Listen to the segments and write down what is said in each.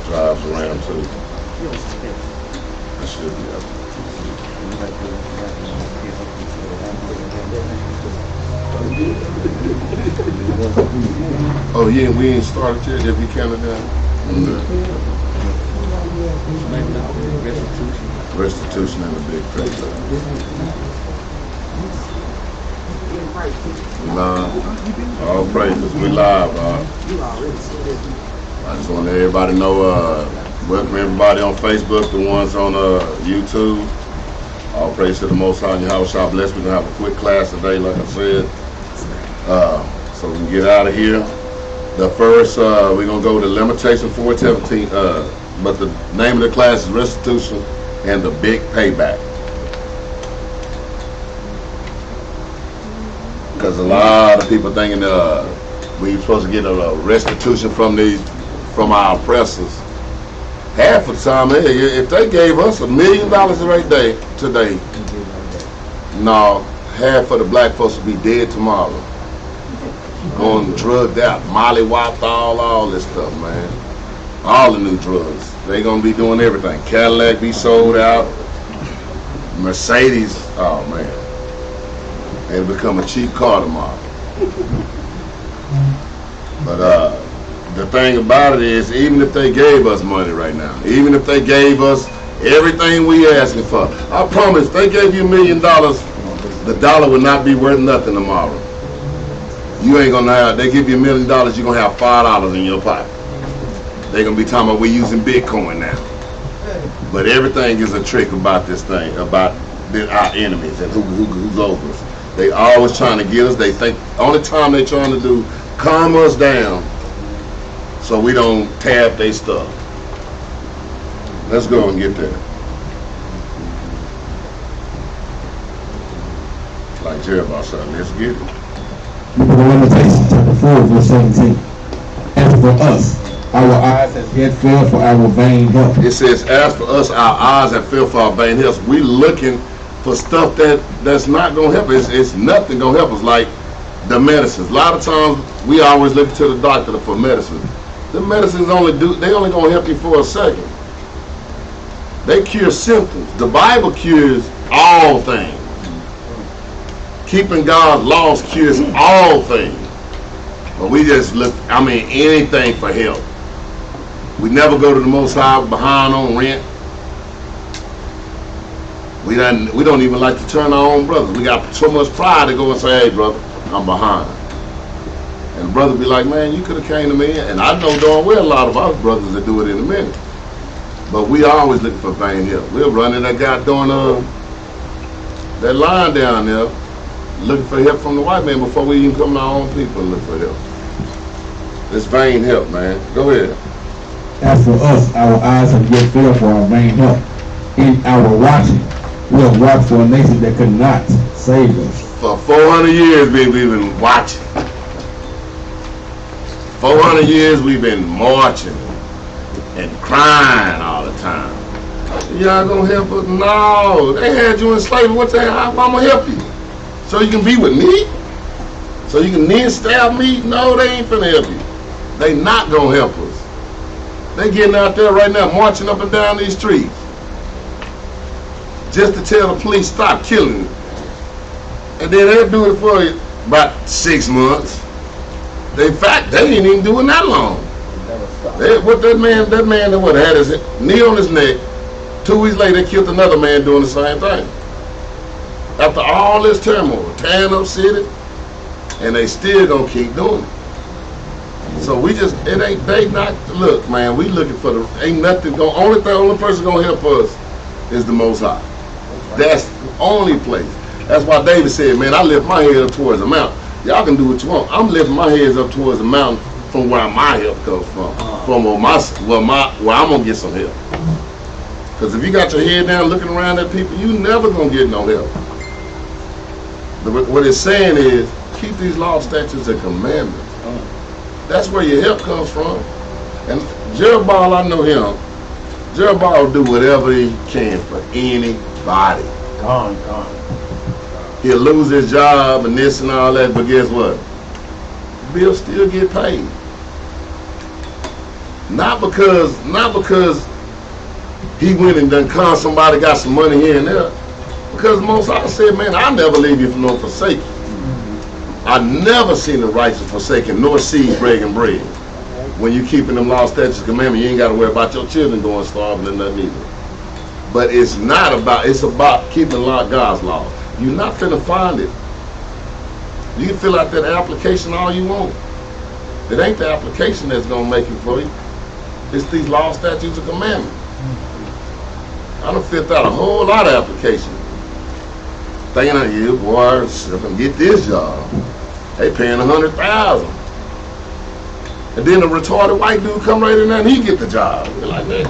Drives around too. That should be up. Oh yeah, we ain't started yet. If we counted down. Restitution and the big payback. Live. All praises. We live. I just want to let everybody know. Welcome everybody on Facebook, the ones on YouTube. All praise to the Most High and Yahweh Shah bless. We're gonna have a quick class today, like I said, so we can get out of here. The first, we're gonna go to Limitation 417. But the name of the class is Restitution and the Big Payback. Because a lot of people thinking we're supposed to get a restitution from our oppressors. Half of the time, if they gave us $1 million today, no, half of the black folks would be dead tomorrow. Going drugged out, mollywopped, all this stuff, man. All the new drugs. They gonna be doing everything. Cadillac be sold out. Mercedes, oh man. It'll become a cheap car tomorrow. But the thing about it is, even if they gave us money right now, even if they gave us everything we asking for, I promise, if they gave you $1 million, the dollar would not be worth nothing tomorrow. You ain't gonna have, they give you $1 million, you're gonna have $5 in your pocket. They're gonna be talking about we're using Bitcoin now. But everything is a trick about this thing, about our enemies and who's over us. They always trying to get us. They think only time they trying to do calm us down so we don't tab their stuff. Let's go and get there. Like Jeremiah said, let's get it. Lamentations chapter 4 verse 17. As for us, our eyes have yet failed for our vain help. It says, as for us, our eyes have failed for our vain help. We looking for stuff that's not going to help us. It's nothing going to help us, like the medicines. A lot of times, we always look to the doctor for medicine. The medicines they only going to help you for a second. They cure symptoms. The Bible cures all things. Keeping God's laws cures all things. But we just look, anything for help. We never go to the Most High behind on rent. We don't even like to turn our own brothers. We got so much pride to go and say, hey brother, I'm behind. And the brother be like, man, you could have came to me. And I know darn well a lot of our brothers that do it in a minute. But we always looking for vain help. We're running that guy doing that line down there, looking for help from the white man before we even come to our own people and look for help. It's vain help, man. Go ahead. As for us, our eyes have yet failed for our vain help. In our watching, we have watched for a nation that could not save us. For 400 years, we've been watching. 400 years, we've been marching and crying all the time. Y'all gonna help us? No, they had you in slavery. What the hell? I'm gonna help you. So you can be with me? So you can then stab me? No, they ain't finna help you. They not gonna help us. They getting out there right now, marching up and down these streets, just to tell the police stop killing you. And then they'll do it for about 6 months. In fact, they ain't even doing that long. That man that had his knee on his neck, 2 weeks later they killed another man doing the same thing. After all this turmoil, tearing up city, and they still gonna keep doing it. So we just, look man, we looking for ain't nothing only person gonna help us is the Most High. That's the only place. That's why David said, man, I lift my head up towards the mountain. Y'all can do what you want. I'm lifting my head up towards the mountain from where my help comes from where I'm gonna get some help. Because if you got your head down looking around at people, you never gonna get no help. What it's saying is, keep these laws, statutes, and commandments. That's where your help comes from. And Jeroboam, I know him. Jeroboam will do whatever he can for anybody. He'll lose his job and this and all that, but guess what? Bills still get paid. Not because he went and done con somebody, got some money here and there. Because Most High said, man, I'll never leave you nor forsake you. I never seen the righteous forsaken, nor seed begging bread. When you keeping them law, statutes, commandments, you ain't got to worry about your children going starving and nothing either. But it's about keeping God's law. You're not finna find it. You can fill out that application all you want. It ain't the application that's gonna make it for you. It's these law, statutes, and commandments. I done filled out a whole lot of applications. Thinking of you, boy, if I can get this job, they paying $100,000. And then a retarded white dude come right in there and he get the job. You're like, man.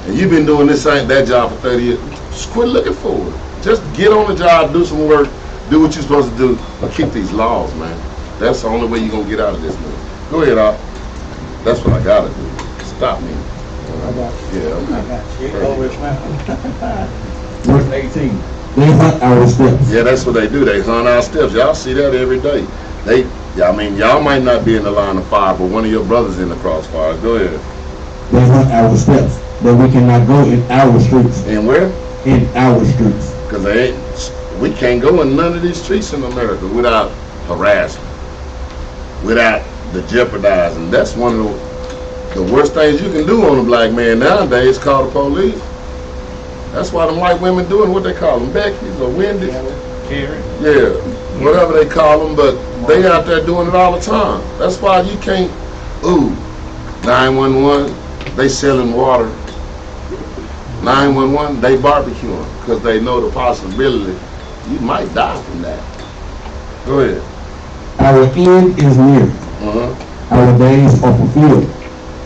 And you've been doing that job for 30 years. Just quit looking for it. Just get on the job, do some work, do what you're supposed to do, but keep these laws, man. That's the only way you're going to get out of this, man. Go ahead, Op. That's what I got to do. Stop me. I got you. Yeah, okay. I got you. Always, man. Verse 18. They hunt our steps. Yeah, that's what they do. They hunt our steps. Y'all see that every day. Y'all might not be in the line of fire, but one of your brothers in the crossfire. Go ahead. They hunt our steps, that we cannot go in our streets. And where? In our streets. Because we can't go in none of these streets in America without harassment, without the jeopardizing. That's one of the worst things you can do on a black man nowadays, call the police. That's why them white women doing what they call them, Becky's or Wendy's. Yeah, whatever they call them, but they out there doing it all the time. That's why you can't, 911, they selling water. 911, they barbecuing because they know the possibility you might die from that. Go ahead. Our end is near. Our days are fulfilled,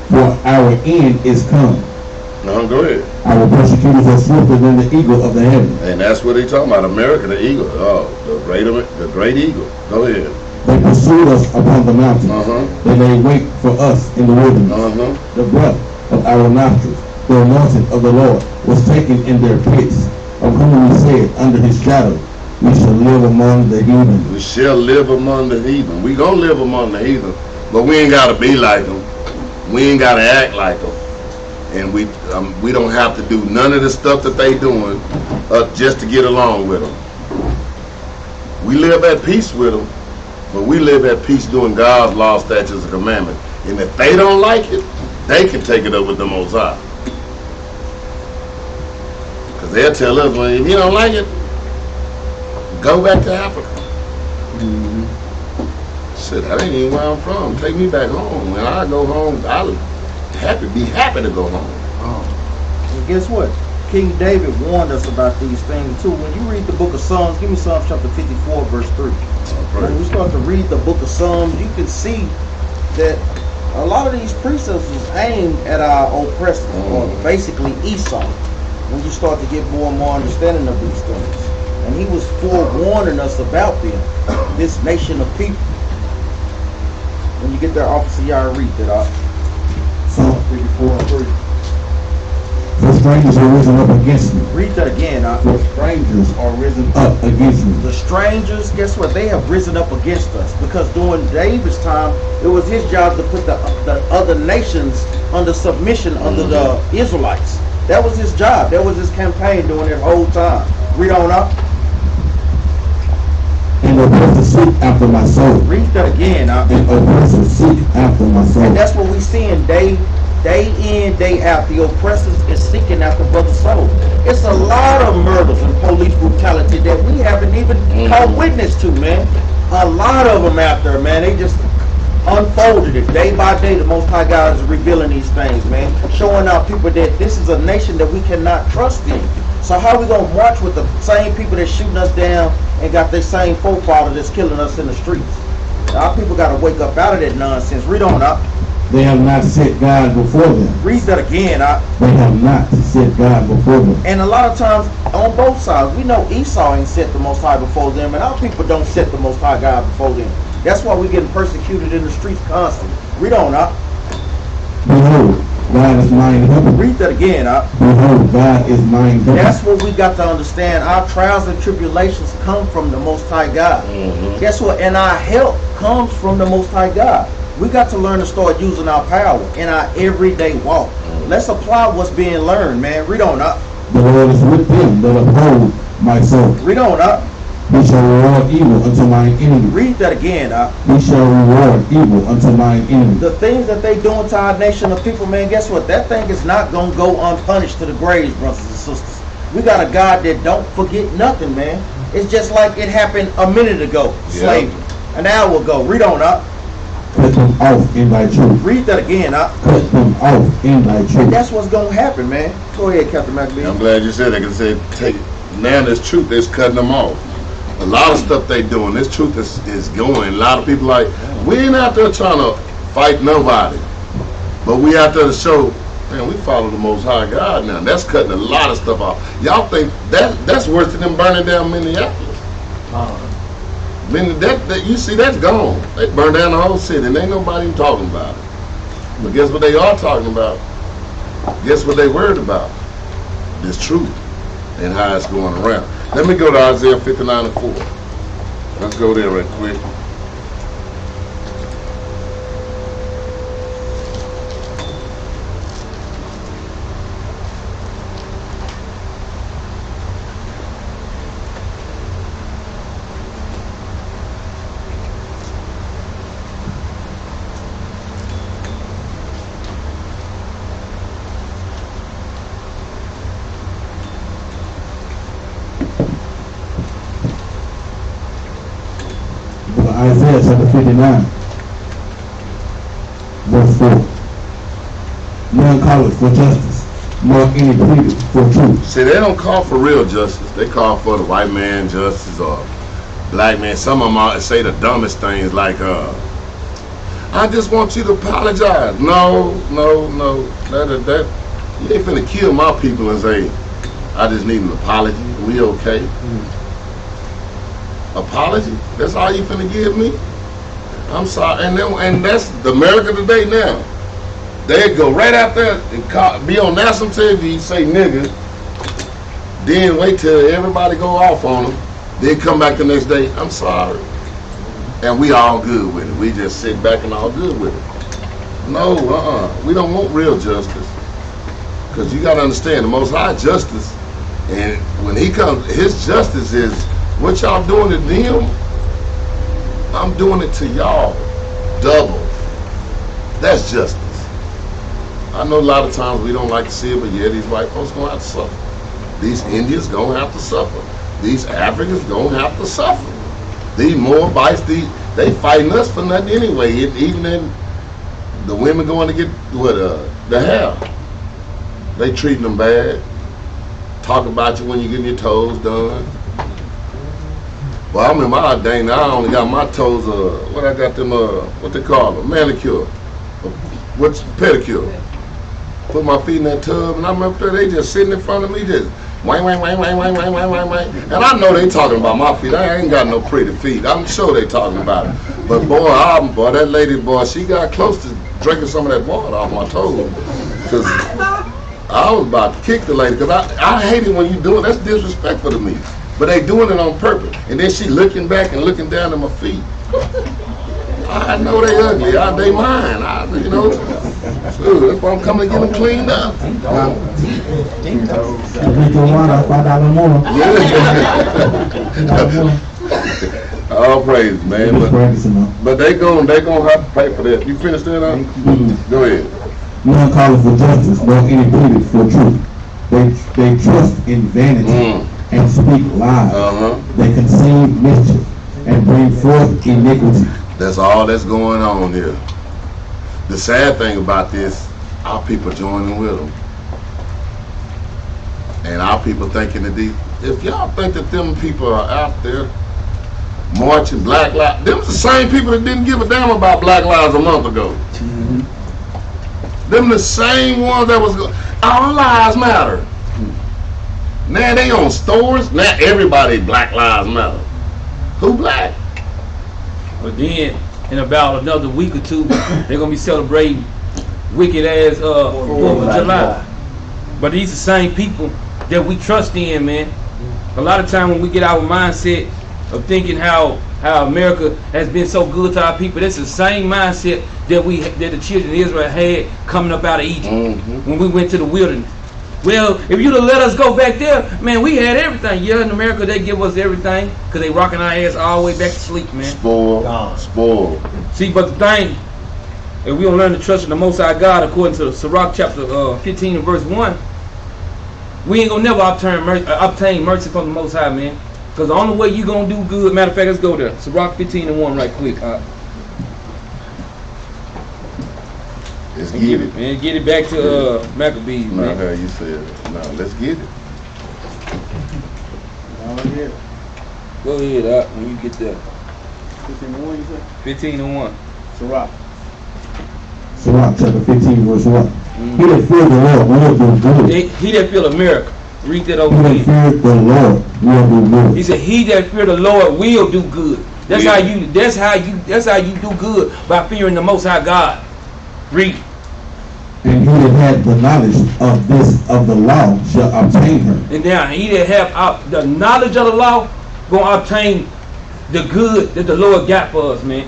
for our end is come. Go ahead. Our persecutors are swifter than the eagle of the heaven. And that's what they talking about, America, the eagle. Oh, the great eagle. Go ahead. They pursued us upon the mountains. They lay wait for us in the wilderness. The breath of our nostrils, the anointing of the Lord, was taken in their pits, of whom we said, under his shadow, we shall live among the heathen. We shall live among the heathen. We gonna live among the heathen, but we ain't gotta be like them. We ain't gotta act like them. And we don't have to do none of the stuff that they doing just to get along with them. We live at peace with them, but we live at peace doing God's law, statutes, and commandments. And if they don't like it, they can take it up with the Most High. Because they'll tell us, well, if you don't like it, go back to Africa. Shit, that ain't even where I'm from. Take me back home. When I go home, I'll be happy to go home. And guess what? King David warned us about these things too. When you read the book of Psalms, give me Psalms chapter 54, verse 3. When we start to read the book of Psalms, you can see that a lot of these precepts is aimed at our oppressors, or basically Esau, when you start to get more and more understanding of these things. And he was forewarning us about them, this nation of people. When you get there, officer, y'all read that out. Psalm 54:3. The strangers are risen up against me. Read that again. The strangers are risen up against me. The strangers, guess what? They have risen up against us. Because during David's time, it was his job to put the other nations under submission under the Israelites. That was his job. That was his campaign during that whole time. Read on up. And oppressors seek after my soul. Read that again. And oppressors seek after my soul. And that's what we seeing day in, day out. The oppressors is seeking after brother's soul. It's a lot of murders and police brutality that we haven't even caught witness to, man. A lot of them out there, man. They just unfolded it day by day. The Most High God is revealing these things, man. Showing out people that this is a nation that we cannot trust in. So how are we going to march with the same people that's shooting us down and got their same forefather that's killing us in the streets? Our people got to wake up out of that nonsense. Read on up. They have not set God before them. Read that again. They have not set God before them. And a lot of times, on both sides, we know Esau ain't set the Most High before them, and our people don't set the Most High God before them. That's why we're getting persecuted in the streets constantly. Read on up. Behold, God is mine helper. Read that again. Behold, God is mine helper. That's what we got to understand. Our trials and tribulations come from the Most High God. Guess what? And our help comes from the Most High God. We got to learn to start using our power in our everyday walk. Let's apply what's being learned, man. Read on up. The Lord is with them that uphold my soul. Read on up. He shall reward evil unto mine enemy. Read that again, up. He shall reward evil unto mine enemy. The things that they doing to our nation of people, man, guess what? That thing is not going to go unpunished to the graves, brothers and sisters. We got a God that don't forget nothing, man. It's just like it happened a minute ago, slavery. An hour ago. Read on up. Cut them off in thy truth. Read that again, up. Cut them off in thy And truth. that's what's going to happen, man. Go ahead, Captain McLean. I'm glad you said that, because they take now this truth is cutting them off. A lot of stuff they doing, this truth is going. A lot of people like, we ain't out there trying to fight nobody, but we out there to show, man, we follow the Most High God now. That's cutting a lot of stuff off. Y'all think that's worse than them burning down Minneapolis? You see, that's gone. They burned down the whole city, and ain't nobody even talking about it. But guess what they are talking about? Guess what they worried about? This truth and how it's going around. Let me go to Isaiah 59:4. Let's go there right quick. Isaiah chapter 59, verse 4. None calleth for justice, nor any pleaded for truth. See, they don't call for real justice. They call for the white man justice or black man. Some of them say the dumbest things like, I just want you to apologize. No. That you ain't finna kill my people and say, I just need an apology. We okay? Apology? That's all you finna give me? I'm sorry. And that's the America today now. They go right out there and be on national TV, say nigga, then wait till everybody go off on them, then come back the next day, I'm sorry. And we all good with it. We just sit back and all good with it. No, we don't want real justice. Because you gotta understand, the Most High justice, and when he comes, his justice is, what y'all doing to them, I'm doing it to y'all. Double. That's justice. I know a lot of times we don't like to see it, but yeah, these white folks gonna have to suffer. These Indians gonna have to suffer. These Africans gonna have to suffer. These Moabites, they fighting us for nothing anyway. Even in the women going to get the hair, they treating them bad. Talk about you when you're getting your toes done. Well, I'm in my day now. I only got my toes. What I got them? What they call them? Manicure. What's pedicure? Put my feet in that tub, and I'm up there. They just sitting in front of me, just wang. And I know they talking about my feet. I ain't got no pretty feet. I'm sure they talking about it. But boy, that lady, she got close to drinking some of that water off my toes, because I was about to kick the lady. Because I hate it when you do it. That's disrespectful to me. But they doing it on purpose. And then she looking back and looking down at my feet. I know they ugly. They mine. That's why I'm coming to get them cleaned up. All praise, man. But they gonna have to pay for that. You finished that up? Mm-hmm. Go ahead. None calleth for justice, nor any pleaded for truth. They trust in vanity. And speak lies. They conceive mischief and bring forth iniquity. That's all that's going on here. The sad thing about this, our people joining with them. And our people thinking that if y'all think that them people are out there marching Black Lives, them's the same people that didn't give a damn about Black Lives a month ago. Them the same ones that was all lives matter. Now they on stores. Now everybody Black Lives Matter. Who black? But then in about another week or two, they're gonna be celebrating wicked ass 4th of July. But these are the same people that we trust in, man. A lot of time when we get our mindset of thinking how how America has been so good to our people. That's the same mindset that the children of Israel had coming up out of Egypt when we went to the wilderness. Well, if you'd have let us go back there, man, we had everything. Yeah, in America they give us everything because they rocking our ass all the way back to sleep, man. Spoiled. See, but the thing, if we don't learn to trust in the Most High God, according to Sirach chapter 15 and verse 1, we ain't gonna never obtain mercy from the Most High, man. Because the only way you gonna do good, matter of fact, let's go there. Sirach 15 and 1 right quick. Let's get it. Man, get it back to Maccabees, No, man. how you said it. No, let's get it. Go ahead, when you get there. 15 and 1, you said? 15 and 1. Sirach. Sirach chapter 15 verse 1. He that fear the Lord will do good. He that fear America. Read that He over that again. fear the Lord will do good. He said, "He that fear the Lord will do good." That's how you do good, by fearing the Most High God. Read. And he that hath the knowledge of the law shall obtain her. And now he that have the knowledge of the law gonna obtain the good that the Lord got for us, man.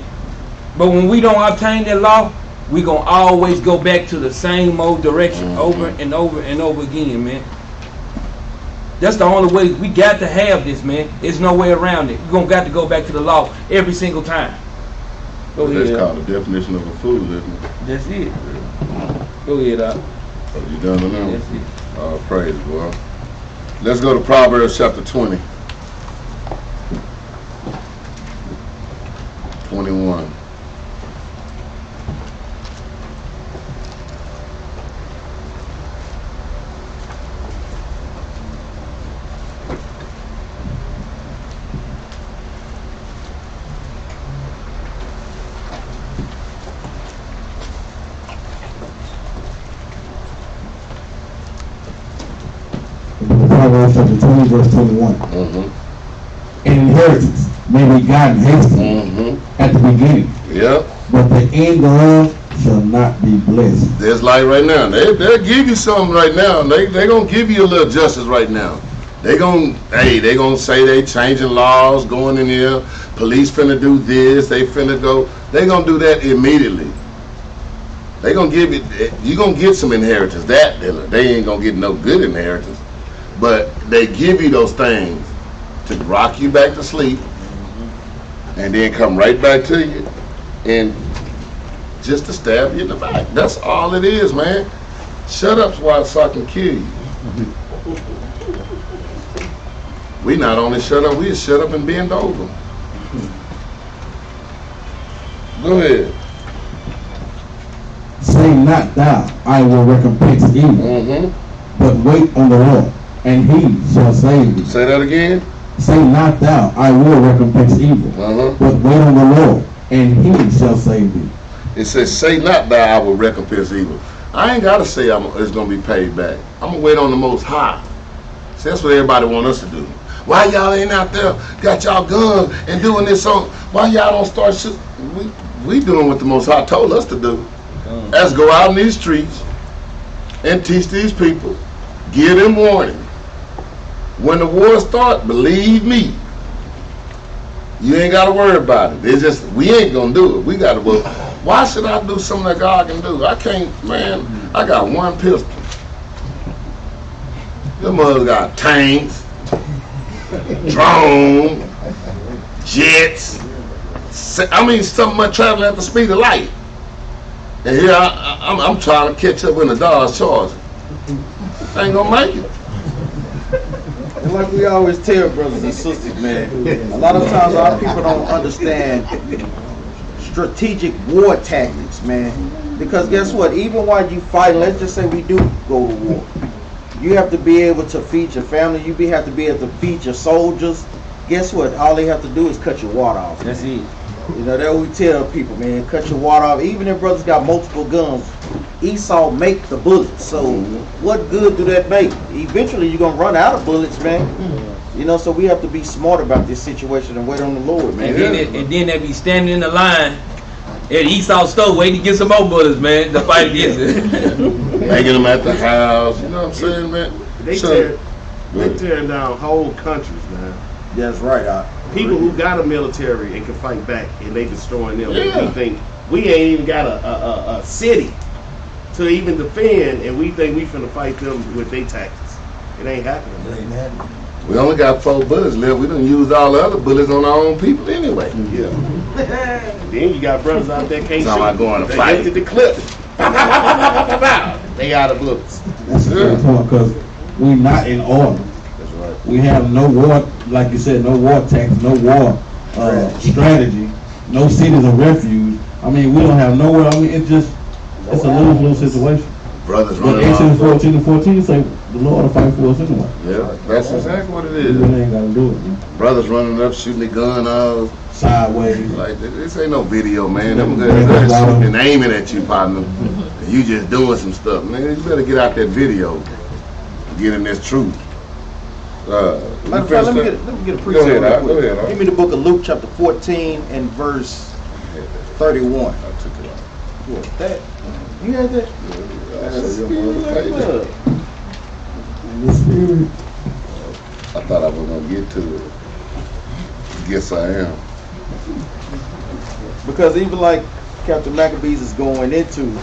But when we don't obtain that law, we gonna always go back to the same old direction over and over and over again, man. That's the only way. We got to have this, man. There's no way around it. We're gonna got to go back to the law every single time. Go That's ahead. called the definition of a fool, isn't it? That's it. Go ahead, So you done with That's them? it. Praise, boy. Let's go to Proverbs chapter 20. 21. Proverbs chapter 20 verse 21. An inheritance may be gotten hastily at the beginning, Yep. but the end thereof shall not be blessed. There's like right now. They'll give you something right now. They gonna give you a little justice right now. They gonna say they changing laws, going in here. Police finna do this. They finna go. They gonna do that immediately. They gonna give you gonna get some inheritance. That they ain't gonna get no good inheritance. But they give you those things to rock you back to sleep and then come right back to you and just to stab you in the back. That's all it is, man. Shut up so I can kill you. We not only shut up, we just shut up and bend over. Go ahead. Say not thou, I will recompense evil, but wait on the Lord, and he shall save thee. Say that again. Say not thou, I will recompense evil, but wait on the Lord, and he shall save thee. It says, say not thou, I will recompense evil. I ain't got to say it's going to be paid back. I'm going to wait on the Most High. See, that's what everybody want us to do. Why y'all ain't out there, got y'all guns and doing this on? Why y'all don't start shooting? We doing what the Most High told us to do. Let's go out in these streets and teach these people, give them warning. When the war starts, believe me, you ain't got to worry about it. It's just, we ain't going to do it. We got to work. Why should I do something that God can do? I can't, man. I got one pistol. Your mother got tanks, drone, jets. I mean, something much traveling at the speed of light. And here I'm trying to catch up in the Dodge Charger. I ain't gonna make it. And like we always tell brothers and sisters, man, a lot of times our people don't understand strategic war tactics, man. Because guess what? Even while you fight, let's just say we do go to war, you have to be able to feed your family. You have to be able to feed your soldiers. Guess what? All they have to do is cut your water off. That's it. You know, that we tell people, man, cut your water off. Even if brothers got multiple guns, Esau make the bullets. So what good do that make? Eventually you're going to run out of bullets, man. You know, so we have to be smart about this situation and wait on the Lord, man. And then they be standing in the line at Esau's store waiting to get some more bullets, man, to fight against it. Making them at the house. You know what I'm saying, man? They tearing down whole countries, man. That's right. people who got a military and can fight back, and they destroying them. Yeah. We think we ain't even got a city to even defend, and we think we finna fight them with their taxes. It ain't happening. It ain't happening. We only got 4 bullets left. We done used all the other bullets on our own people anyway. Yeah. Then you got brothers out there can't That's how I go in a They fight. emptied the clip. They out of bullets. That's a good point, because we not in order. That's right. We have no war, like you said, no war tax, no war strategy, no cities of refuge. I mean, we don't have nowhere. I mean, it's a lose-lose situation. Brothers But running Exodus off. 14 and 14 say the Lord will fight for us anyway. Yeah, that's exactly what it We is. really ain't got to do it, man. Brothers running up, shooting the gun out. Sideways. Like, this ain't no video, man. Them guys shooting and aiming at you, partner. And you just doing some stuff. Man, you better get out that video and get in this truth. Matter of fact, let me get a Go precept ahead, real Al. Go quick. ahead, Al. Give me the book of Luke chapter 14 and verse 31. I took it off. What, that? You had that? I showed you on the other page. In the spirit. I thought I was gonna get to it. Guess I am. Because even like Captain Maccabees is going into,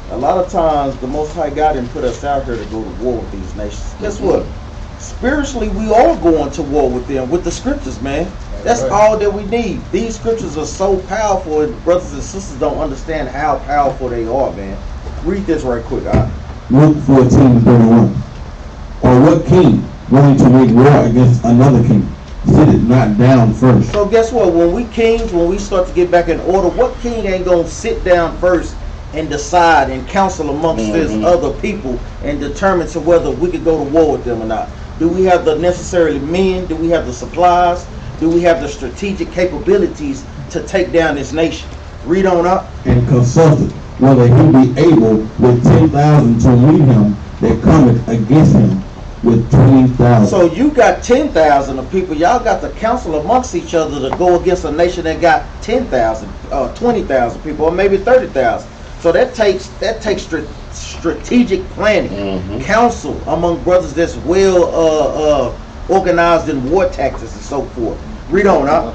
a lot of times the Most High God didn't put us out here to go to war with these nations. Guess what? Spiritually, we are going to war with them with the scriptures, man. That's all that we need. These scriptures are so powerful, and brothers and sisters don't understand how powerful they are, man. Read this right quick. Luke 14 and 31. Or what king going to make war against another king? Sit it not down first. So guess what? When we kings, when we start to get back in order, what king ain't gonna sit down first and decide and counsel amongst this other people and determine to whether we could go to war with them or not? Do we have the necessary men? Do we have the supplies? Do we have the strategic capabilities to take down this nation? Read on up. And consulted whether he be able with 10,000 to meet him that cometh against him with 20,000. So you got 10,000 of people. Y'all got to counsel amongst each other to go against a nation that got 10,000, 20,000 people, or maybe 30,000. So that takes strategic planning, counsel among brothers that's well organized in war tactics and so forth. Read on, huh?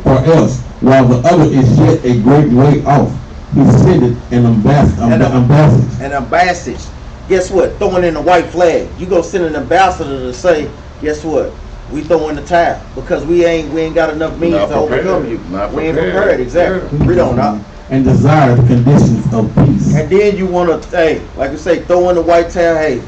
Or else, while the other is yet a great way off, he sendeth an ambassador. An ambassador. Guess what? Throwing in the white flag. You go send an ambassador to say, guess what? We throw in the towel because we ain't got enough means Not to overcome you. Not We ain't prepared. prepared, exactly. Read on, huh? And desire the conditions of peace. And then you want to, hey, like I say, throw in the white towel. Hey,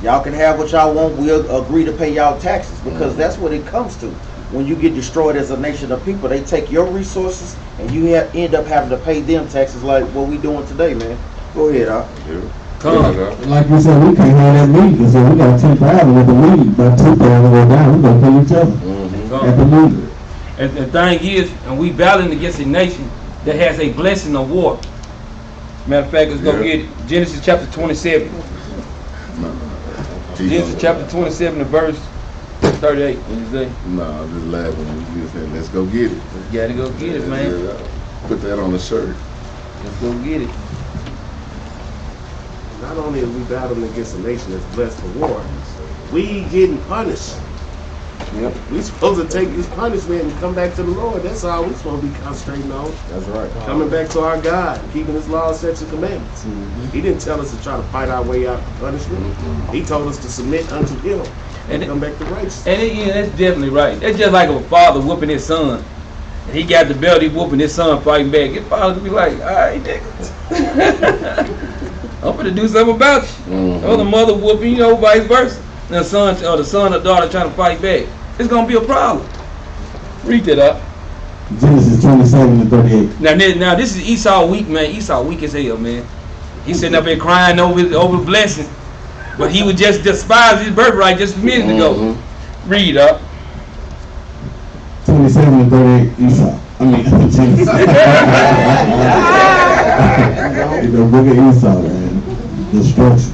y'all can have what y'all want. We'll agree to pay y'all taxes because that's what it comes to. When you get destroyed as a nation of people, they take your resources and you end up having to pay them taxes like what we doing today, man. Go ahead, huh? Like you said, we can't have that meeting, so we got 10,000 at the meeting, by 2,000 go down, we gonna kill each other at the meeting. And the thing is, and we battling against a nation that has a blessing of war. Matter of fact, let's go get it. Genesis chapter 27. Genesis chapter 27 and verse 38. What you say? No, I'm just laughing when you said, let's go get it. You gotta go get it, man. Put that on the shirt. Let's go get it. Not only are we battling against a nation that's blessed for war, we getting punished. Yep. We supposed to take this punishment and come back to the Lord. That's all we supposed to be concentrating on. That's right. Coming back to our God, keeping His laws, statutes, and commandments. He didn't tell us to try to fight our way out of punishment. He told us to submit unto Him and come back to righteousness. And that's definitely right. That's just like a father whooping his son. And he got the belt, he whooping his son fighting back. His father could be like, all right, nigga. I'm gonna do something about you. Or the mother whooping, vice versa. And the son or daughter trying to fight back. It's gonna be a problem. Read that up. Genesis 27 and 38. Now this is Esau weak, man. Esau weak as hell, man. He sitting up there crying over the blessing. But he would just despise his birthright just a minute ago. Read up. 27 and 38, Esau. I mean, Genesis. The book of Esau, man. Destruction.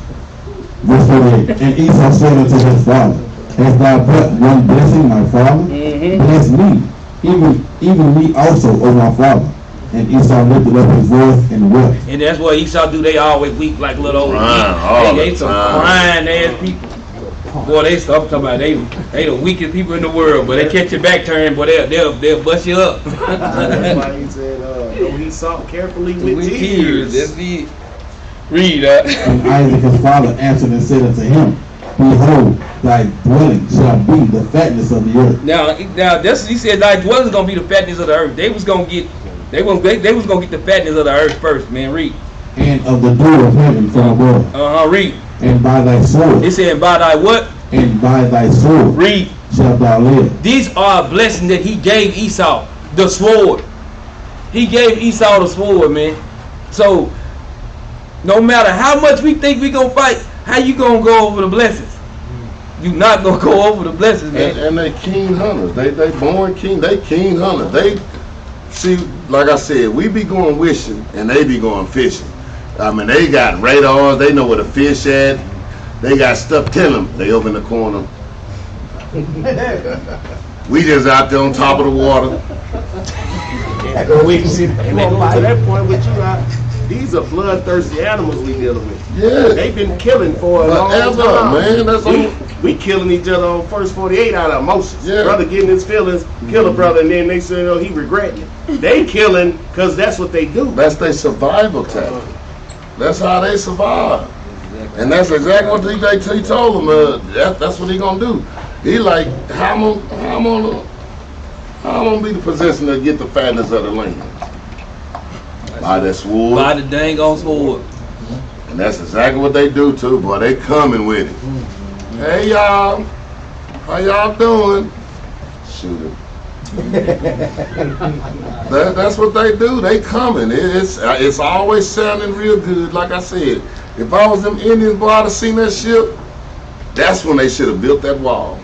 Verse 38. And Esau said unto his father, hast thou but one blessing, my father? Bless me, even me also, O my father. And Esau lifted up his voice and wept. And that's what Esau do. They always weep like little old Crying all They the some time. crying ass people. Boy, they stop talking about they the weakest people in the world, but they catch your back turn, boy, they'll bust you up. That's why he said, though he sought carefully with tears. That's it. Read that. And Isaac his father answered and said unto him, Behold, thy dwelling shall be the fatness of the earth. Now that's he said thy dwelling is gonna be the fatness of the earth. They was gonna get the fatness of the earth first, man. Read. And of the dew of heaven from above. Read. And by thy sword. It said by thy what? And by thy sword. Read. Shalt thou live. These are blessings that he gave Esau, the sword. He gave Esau the sword, man. So no matter how much we think we gonna fight, how you gonna go over the blessings? You not gonna go over the blessings, man. And they keen hunters. They born keen. They keen hunters. They see, like I said, we be going wishing and they be going fishing. I mean, they got radars. They know where to fish at. They got stuff. Tell them they over in the corner. We just out there on top of the water. We to that point with you, these are bloodthirsty animals we dealing with. Yeah. They've been killing for a long time. Man, that's we killing each other on first 48 out of emotions. Yeah. Brother getting his feelings, kill a brother, and then they say, he regretting it. They killing because that's what they do. That's their survival tactic. That's how they survive. And that's exactly what he told them. That's what he gonna do. He like, how I'm gonna be the possession to get the fatness of the land? By that sword. By the dang on sword. And that's exactly what they do too, boy. They coming with it. Hey y'all, how y'all doing? Shoot it. That's what they do. They coming. It's always sounding real good. Like I said, if I was them Indians, boy, I'd have seen that ship. That's when they should have built that wall.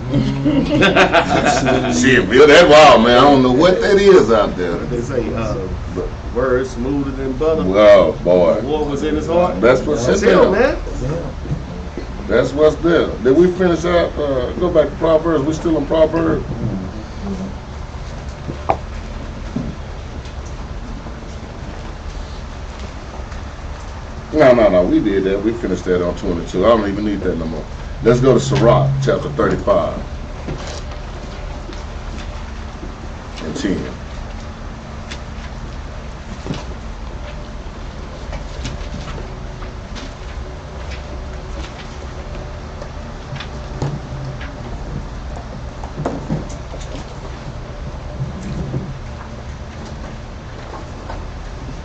Shit, build that wall, man. I don't know what that is out there. They say, words smoother than butter. Oh boy. War was in his heart. That's what's in there, man. That's what's there. Did we finish out? Go back to Proverbs. We still in Proverbs. No. We did that. We finished that on 22. I don't even need that no more. Let's go to Sirach, chapter 35 and 10.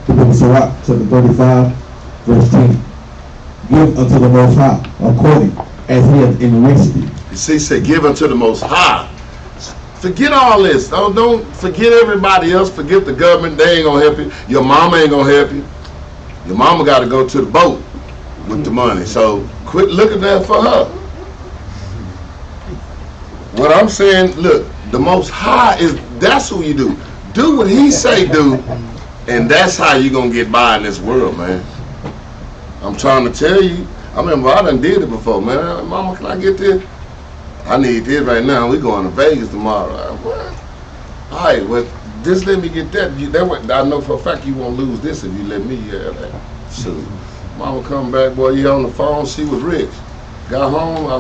The book of Sirach, chapter 35, verse 10. Give unto the Most High according as he hath enriched thee. You see, say, give unto the Most High. Forget all this. Don't forget everybody else. Forget the government. They ain't gonna help you. Your mama ain't gonna help you. Your mama got to go to the boat with the money. So quit looking there for her. What I'm saying, look, the Most High that's who you do. Do what he say do, and that's how you gonna get by in this world, man. I'm trying to tell you. I remember I done did it before, man. Mama, can I get this? I need this right now. We going to Vegas tomorrow. What? All right, well, just let me get that. I know for a fact you won't lose this if you let me have that. Shoot. Mama come back, boy, you on the phone. She was rich. Got home, I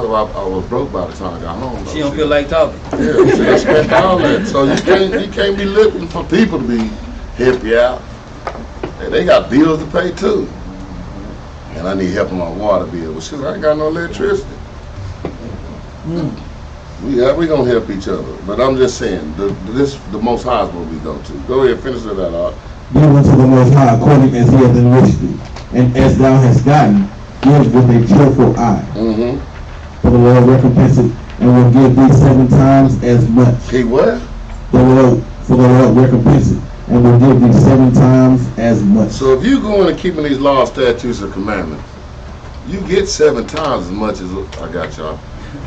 was broke by the time I got home. She don't feel like talking. Yeah, see, I spent all that. So you can't be looking for people to be help you out. And they got bills to pay too. And I need help on my water bill. Well, shit, I ain't got no electricity. We gonna help each other. But I'm just saying, the Most High is where we go to. Go ahead, finish with that out. Give unto the Most High according as he hath enriched thee. And as thou hast gotten, give with a cheerful eye. For the Lord recompense it and will give thee 7 times as much. He what? For the Lord recompense it and will give thee 7 times as much. So if you go in and keeping these laws, statutes, and commandments, you get 7 times as much as I got y'all.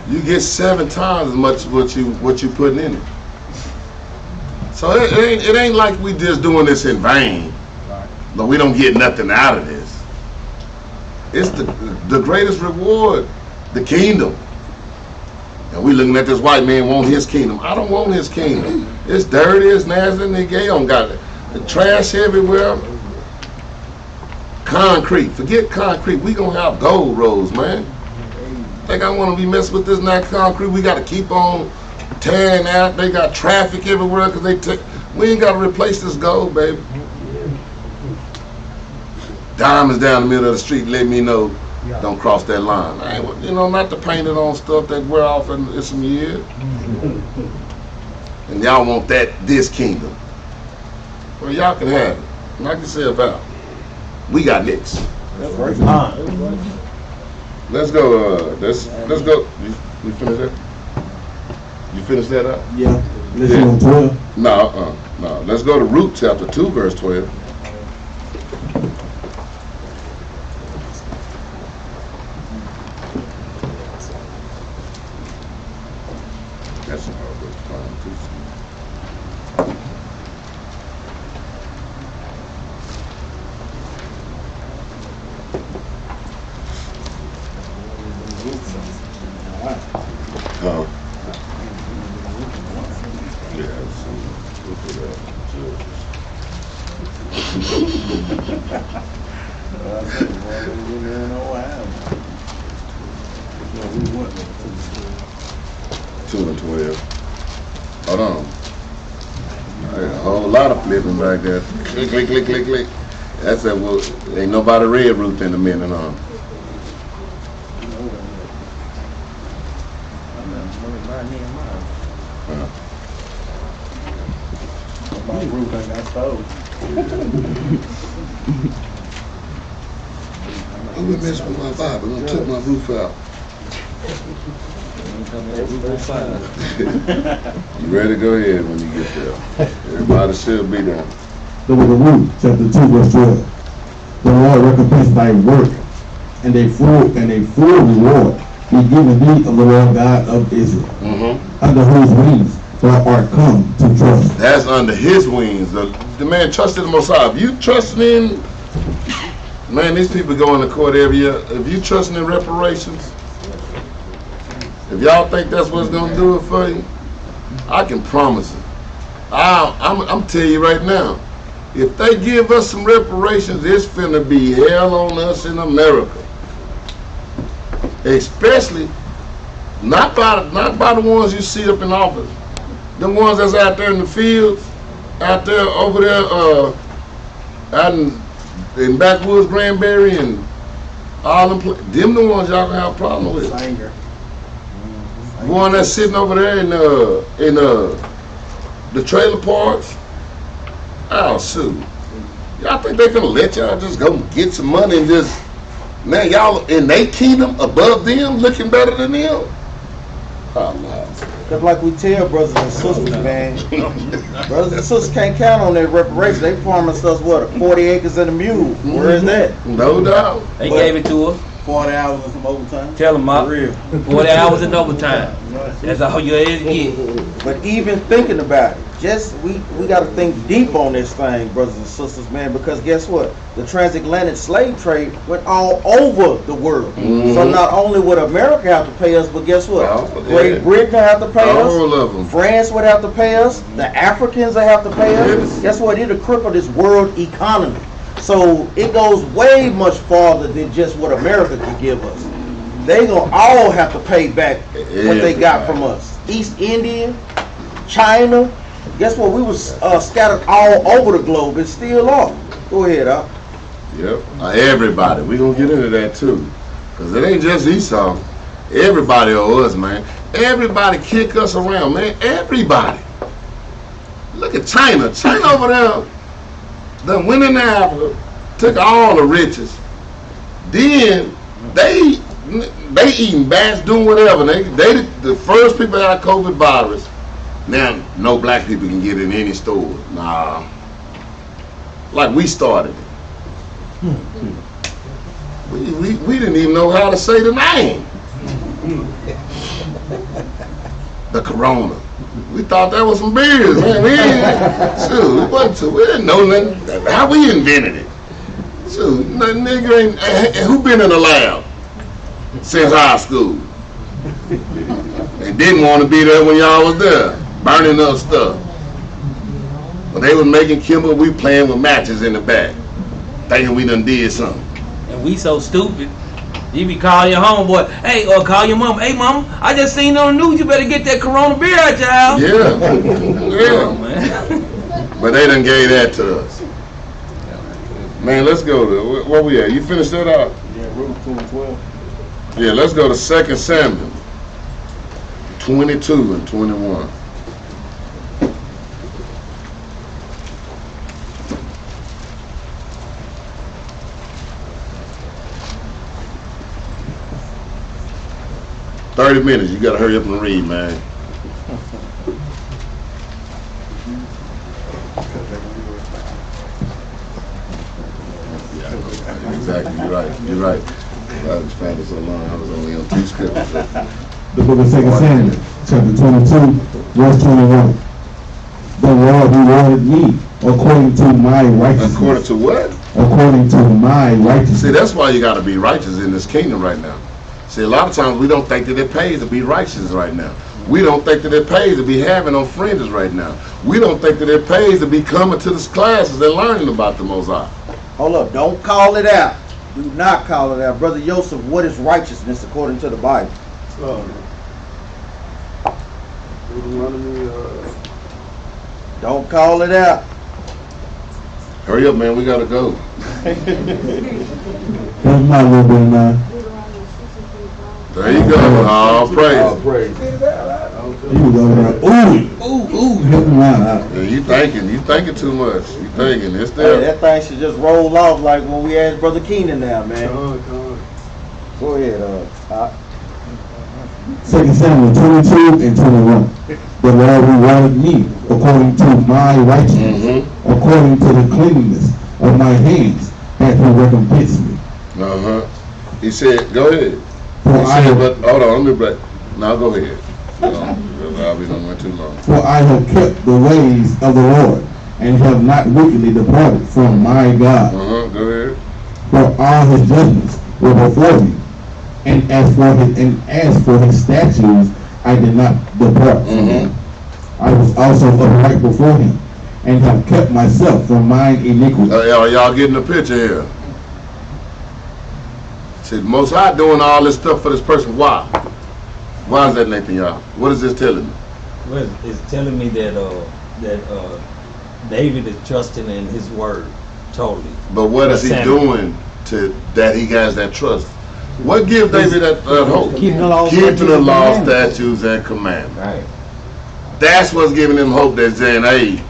You get 7 times as much what you putting in it. So it ain't like we just doing this in vain, but we don't get nothing out of this. It's the greatest reward, the kingdom. And we looking at this white man want his kingdom. I don't want his kingdom. It's dirty, it's nasty, and they don't got it. The trash everywhere. Concrete. Forget concrete. We gonna have gold roads, man. Think I want to be messing with this nice concrete? We got to keep on tearing out. They got traffic everywhere because they take. We ain't got to replace this gold, baby. Diamonds down the middle of the street let me know don't cross that line. I ain't, you know, not to paint it on stuff that wear off in some years. And y'all want this kingdom. Well, y'all can have it. Knock yourself out. We got next. That's right. Let's go. Let's go. You finish that? You finish that up? Yeah. Let's go on 12. No. Let's go to Ruth chapter 2, verse 12. That's a hard book to find too. Hold on. A whole lot of flipping back there. Click, click, click, click, click. That's it. Well, ain't nobody read Ruth in a minute, huh? My roof ain't got stove. I'm gonna mess with my Bible. I'm gonna took my roof out. You ready to go ahead when you get there. Everybody should be there. The book of Ruth, chapter 2, verse 12. The Lord recompense thy work, and a full reward be given thee of the Lord God of Israel, under whose wings thou art come to trust. That's under his wings. The man trusted the Most High. If you trusting in, man, these people go into court every year. If you trusting in reparations, if y'all think that's what's gonna do it for you, I can promise it. I'm telling you right now, if they give us some reparations, it's finna be hell on us in America. Especially not by the ones you see up in office. The ones that's out there in the fields, out there over there, out in backwoods Granbury and all them the ones y'all gonna have a problem with. Anger. The one that's sitting over there in the trailer parks. Oh shoot. Y'all think they gonna let y'all just go get some money and just, man, y'all in their kingdom above them, looking better than them? Oh Lord. Just like we tell brothers and sisters, man. Brothers and sisters can't count on their reparations. They promised us, what, 40 acres and a mule. Where is that? No doubt. They gave it to us. 40 hours and some overtime. Tell them, Mark. For real. 40 hours in overtime. That's all you is get. But even thinking about it, we got to think deep on this thing, brothers and sisters, man, because guess what? The transatlantic slave trade went all over the world. So not only would America have to pay us, but guess what? Great Britain have to pay us. All of them. France would have to pay us. The Africans would have to pay us. Guess what? It'll cripple this world economy. So it goes way much farther than just what America could give us. They gonna all have to pay back what they got from us. East India, China. Guess what? We was scattered all over the globe and still are. Go ahead, Al. Yep. Everybody. We gonna get into that too, cause it ain't just Esau. Everybody owe us, man. Everybody kick us around, man. Everybody. Look at China. China over there. Done went in Africa, took all the riches. Then they eating bats, doing whatever. They the first people that had COVID virus. Now no black people can get in any store. Nah. Like we started it. We didn't even know how to say the name. The corona. We thought that was some beers, man. We didn't know nothing. How we invented it? Shoot, nigga ain't. Who been in the lab since high school? And didn't want to be there when y'all was there, burning up stuff. When they was making Kimber, we playing with matches in the back, thinking we done did something. And we so stupid. You be calling your homeboy, hey, or call your mom, hey, mama, I just seen on the news, you better get that Corona beer out your house. Yeah. Oh, Yeah. man. But they done gave that to us. Man, let's go to, where we at? You finished that out? Yeah, Ruth 2:12. Yeah, let's go to 2 Samuel 22 and 21. $30 minutes. You gotta hurry up and read, man. Yeah, exactly. You're right. You're right. I was trying so long. I was only on 2 scriptures. The book of 2 Samuel, chapter 22, verse 21. The Lord rewarded me according to my righteousness. According to what? According to my righteousness. See, that's why you got to be righteous in this kingdom right now. See, a lot of times we don't think that it pays to be righteous right now. We don't think that it pays to be having no friends right now. We don't think that it pays to be coming to these classes and learning about the Most High. Hold up, don't call it out. Do not call it out. Brother Joseph, what is righteousness according to the Bible? Don't call it out. Hurry up, man. We got to go. That's my little bit of mine. There you go. All praise. You was over there. Ooh, help me out. Yeah, you thinking too much. You thinking. It's Hey, there. that thing should just roll off like when we asked Brother Keenan now, man. Go ahead, 2 Samuel 22 and 21. The Lord rewarded me according to my righteousness, according to the cleanliness of my hands, hath he recompensed me. He said, go ahead. For He I said, have, but hold on, let me break. Now go ahead. We don't went too long. for I have kept the ways of the Lord, and have not wickedly departed from my God. Go ahead. For all his judgments were before me, and as for his statutes, I did not depart from him. I was also upright before him, and have kept myself from mine iniquity. Y'all getting the picture here? See, the Most High doing all this stuff for this person. Why? Why is that, Nathan, y'all? What is this telling me? Well, it's telling me that David is trusting in his word totally. But what is he Samuel. doing to that he has that trust? What gives David that hope? Keeping the law, Keeping the law, statutes, and commandments. Right. That's what's giving him hope. That's saying, hey,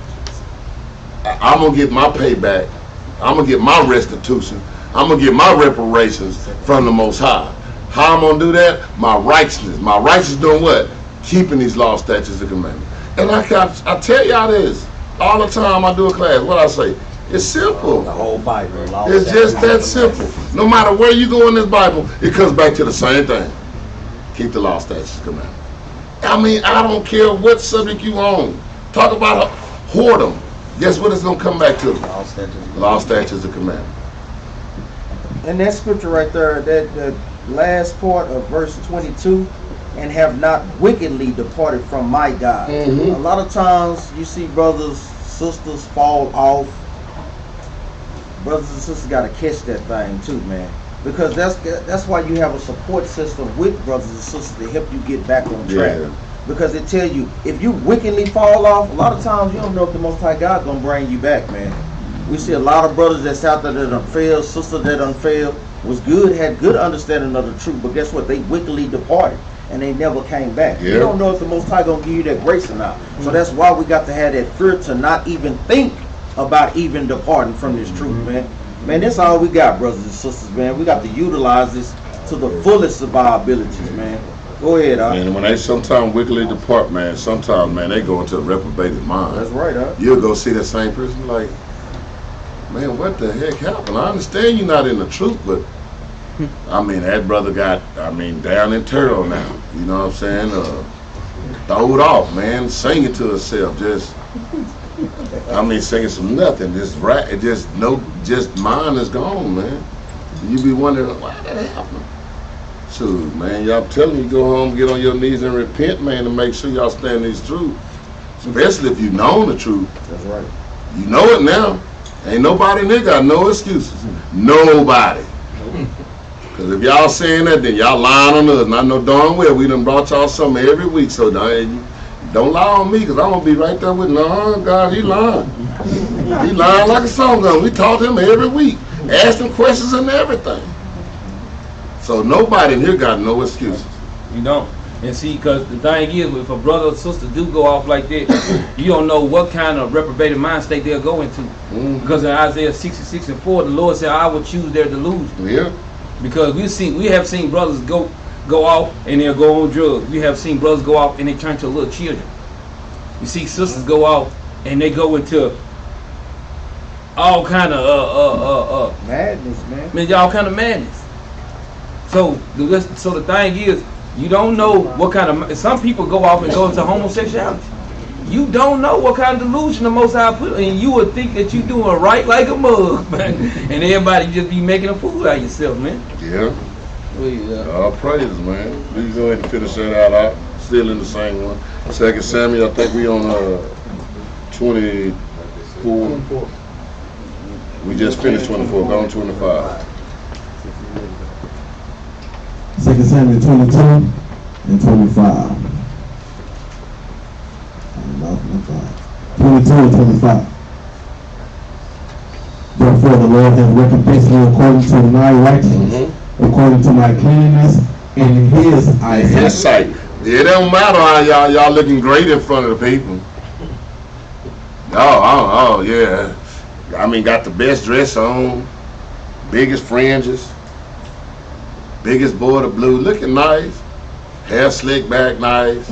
I'm going to get my payback. I'm going to get my restitution. I'm going to get my reparations from the Most High. How I'm going to do that? My righteousness. My righteousness doing what? Keeping these law, statutes, and commandments. And I tell y'all this all the time I do a class. What I say? It's simple. The whole Bible. law, It's just that statutes, and simple. No matter where you go in this Bible, it comes back to the same thing. Keep the law, statutes, and commandments. I mean, I don't care what subject you on. Talk about whoredom. Guess what it's going to come back to? law, statutes. Law, statutes, and commandments. And that scripture right there, that the last part of verse 22, and have not wickedly departed from my God. A lot of times you see brothers, sisters fall off. Brothers and sisters got to catch that thing too, man. Because that's why you have a support system with brothers and sisters to help you get back on track. Yeah. Because they tell you, if you wickedly fall off, a lot of times you don't know if the Most High God gonna bring you back, man. We see a lot of brothers that's out there that done failed, sisters that done failed, was good, had good understanding of the truth, but guess what? They wickedly departed and they never came back. Yeah. You don't know if the Most High gonna give you that grace or not. So that's why we got to have that fear to not even think about even departing from this truth, man. Man, that's all we got, brothers and sisters, man. We got to utilize this to the fullest of our abilities, man. Go ahead, And when they sometimes wickedly depart, man, sometimes, man, they go into a reprobated mind. That's right, You'll go see that same person like, man, what the heck happened? I understand you're not in the truth, but I mean, that brother got, down in turtle now. You know what I'm saying? Throwed off, man, singing to herself, just, singing some nothing. Just mine is gone, man. You be wondering, why that happened? Shoot, man, y'all telling you, go home, get on your knees and repent, man, to make sure y'all stand these truth. Especially if you know the truth. That's right. You know it now. Ain't nobody in there got no excuses. Nobody. Because if y'all saying that, then y'all lying on us. And I know darn well we done brought y'all something every week. So don't lie on me, because I'm going to be right there with, no, God, he lying. He lying like a song gun. We talk to him every week. Ask him questions and everything. So nobody in here got no excuses. You don't. And see, because the thing is, if a brother or sister do go off like that, you don't know what kind of reprobated mind state they'll go into. Because in Isaiah 66:4, the Lord said, I will choose their delusion. Yeah. Because we have seen brothers go off and they'll go on drugs. We have seen brothers go off and they turn to little children. You see sisters go off and they go into all kind of madness, man. All kind of madness. So the thing is, you don't know what kind of, some people go off and go into homosexuality. You don't know what kind of delusion the Most High put, and you would think that you doing right like a mug, man. And everybody just be making a fool out of yourself, man. Yeah. All praises, man. We can go ahead and finish that out. Still in the same one. 2 Samuel, I think we on 24. We just finished 24. Go on 25. 2 Samuel 22 and 25. 22 and 25. Therefore the Lord hath recompensed me according to my righteousness, according to my cleanness in his eyesight. In his sight. It don't matter how y'all looking great in front of the people. Oh, yeah. I mean, got the best dress on, biggest fringes, biggest border blue, looking nice, hair slicked back nice,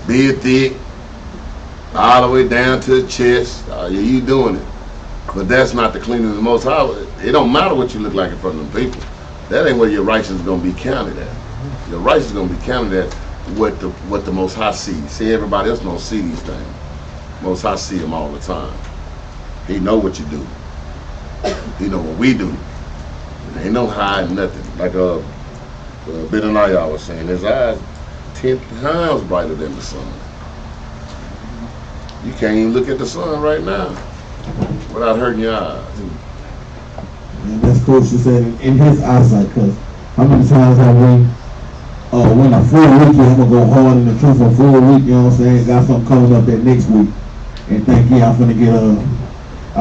beard thick, all the way down to the chest. You doing it. But that's not the cleanest of the Most High. It don't matter what you look like in front of them people. That ain't where your righteousness is going to be counted at. Your righteousness is going to be counted at what the Most High sees. See, everybody else don't see these things. Most High see them all the time. He know what you do. He know what we do. There ain't no hiding nothing. Like Benaniah was saying, his eyes 10 times brighter than the sun. You can't even look at the sun right now without hurting your eyes. And that's cool. She said in his eyesight, because how many times have we, when a full week, I'm going to go hard in the truth for a full week, you know what I'm saying? Got something coming up that next week. And think, yeah, I'm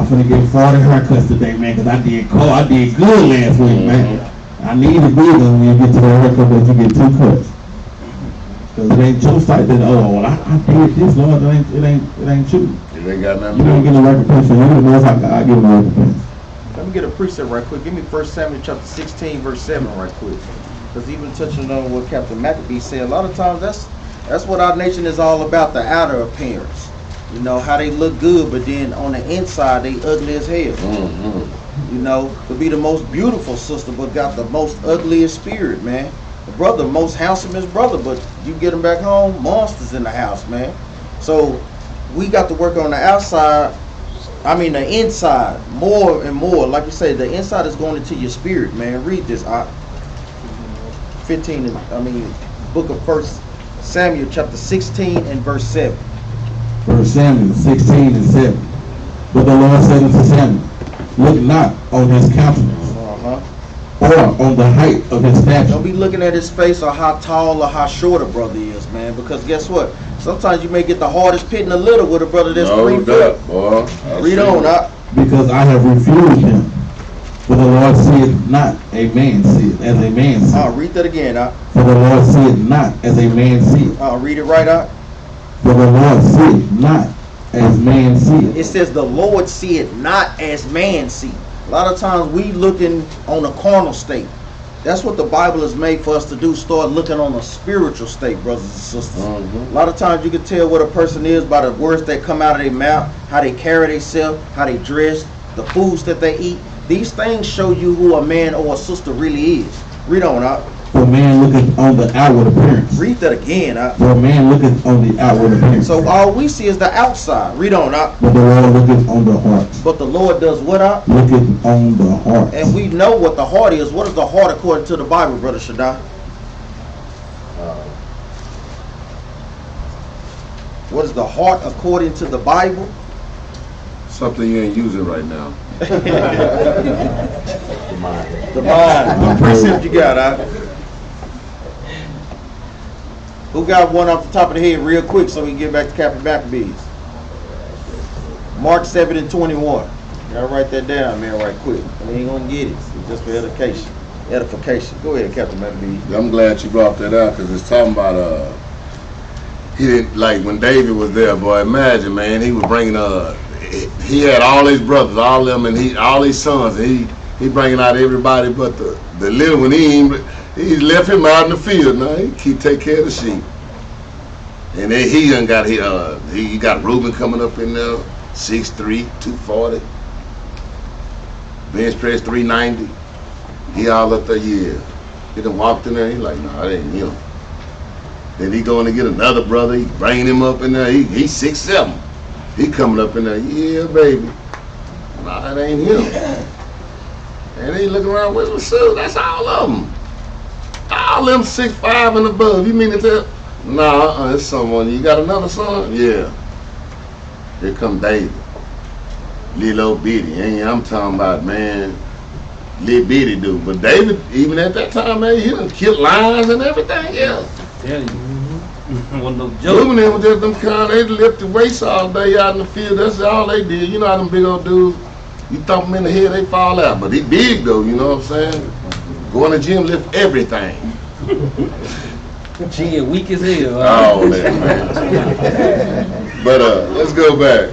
finna get 40 haircuts today, man, because I did good last week, man. I need to be there when you get to the haircut, but you get 2 cuts. Because it ain't your sight that, I did this, Lord, it ain't you. It ain't got nothing You don't get a recompense for you, knows how God give a recompense. Let me get a precept right quick. Give me 1 Samuel chapter 16, verse 7 right quick. Because even touching on what Captain Maccabee said, a lot of times that's what our nation is all about, the outer appearance. You know, how they look good, but then on the inside, they ugly as hell. You know, could be the most beautiful sister, but got the most ugliest spirit, man. The brother, most handsomest brother, but you get him back home, monsters in the house, man. So we got to work on the outside, the inside, more and more. Like you say, the inside is going into your spirit, man. Read this, book of 1 Samuel chapter 16 and verse 7. 1 Samuel 16 and 7. But the Lord said unto Samuel, look not on his countenance, or on the height of his stature. Don't be looking at his face or how tall or how short a brother is, man. Because guess what? Sometimes you may get the hardest pit in the little with a brother that's 3 foot. Boy. Read on, because I have refused him. For the Lord seeth not a man seeth as a man seeth. Read that again, For the Lord seeth not as a man seeth. Read it right out. For the Lord seeth not as man seeth. It says the Lord seeth not as man seeth. A lot of times we looking on a carnal state. That's what the Bible is made for us to do. Start looking on a spiritual state, brothers and sisters. A lot of times you can tell what a person is by the words that come out of their mouth, how they carry themselves, how they dress, the foods that they eat. These things show you who a man or a sister really is. Read on out. For man looketh on the outward appearance. Read that again. For man looketh on the outward appearance. So all we see is the outside. Read on out. But the Lord looketh on the heart. But the Lord does what out? Looketh on the heart. And we know what the heart is. What is the heart according to the Bible, Brother Shaddai? What is the heart according to the Bible? Something you ain't using right now. The mind. Precept you got, huh? Who got one off the top of the head real quick so we can get back to Captain Maccabees? Mark 7:21. Gotta write that down, man, right quick. We ain't gonna get it. It's just for edification. Go ahead, Captain Maccabees. I'm glad you brought that out because it's talking about he didn't like when David was there, boy. Imagine, man, he was bringing he had all his brothers, all them, and all his sons. And he bringing out everybody but the little one. He left him out in the field. Now he take care of the sheep. And then he done got he got Reuben coming up in there, 6'3", 240. Bench press 390. He all up there, yeah. He done walked in there. He like, nah, that ain't him. Then he going to get another brother. He bringing him up in there. He's 6'7". He coming up in there, yeah, baby. Nah, that ain't him. And he looking around with the suit. That's all of them. All them 6'5" and above. You mean to tell? Nah, it's someone. You got another son? Yeah. Here come David. Little old bitty. I'm talking about, man, little bitty dude. But David, even at that time, man, he done killed lions and everything else. Tell you. Wasn't no joke. Reuben was just them kind, they lift the weights all day out in the field. That's all they did. You know how them big old dudes, you thump them in the head, they fall out. But he big though, you know what I'm saying? Go in the gym, lift everything. She weak as hell. All that, man. But let's go back.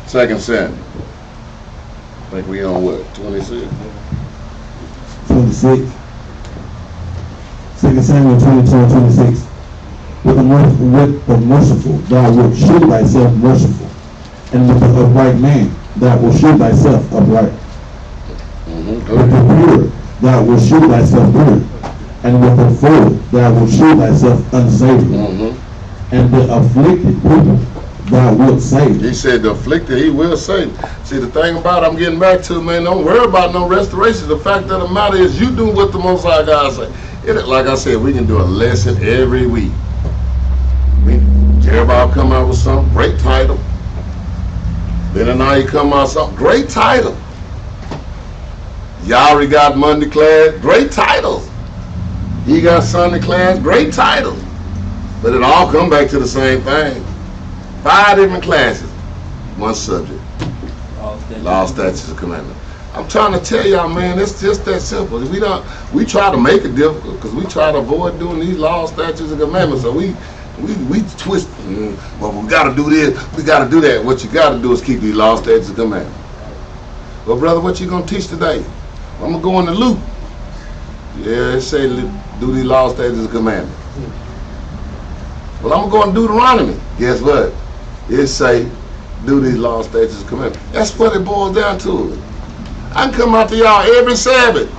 2 Samuel. I think we on what, 26? 26. 2 Samuel 22 and 26. With the merciful, thou wilt shew thyself merciful, and with the upright man, thou wilt shew thyself upright. With the pure, thou wilt shew thyself pure, and with the fool, thou wilt shew thyself unsavory. And the afflicted people, thou wilt save. He said the afflicted, he will save. See, the thing about it, I'm getting back to, man, don't worry about no restoration. The fact of the matter is you do what the Most High God say. Like I said, we can do a lesson every week. Jeremiah come out with some great title. Then now he come out with some great title. Yari got Monday class, great titles. He got Sunday class, great titles. But it all come back to the same thing. 5 different classes, one subject. Law, statutes, and commandments. I'm trying to tell y'all, man, it's just that simple. We try to make it difficult because we try to avoid doing these laws, statutes, and commandments. So we twist. Well, we got to do this. We got to do that. What you got to do is keep these laws, statutes, and commandments. Well, brother, what you gonna teach today? I'm gonna go in the Luke. Yeah, it say do these laws, statutes, and commandments. Well, I'm gonna go in Deuteronomy. Guess what? It say do these laws, statutes, and commandments. That's what it boils down to. I can come out to y'all every Sabbath,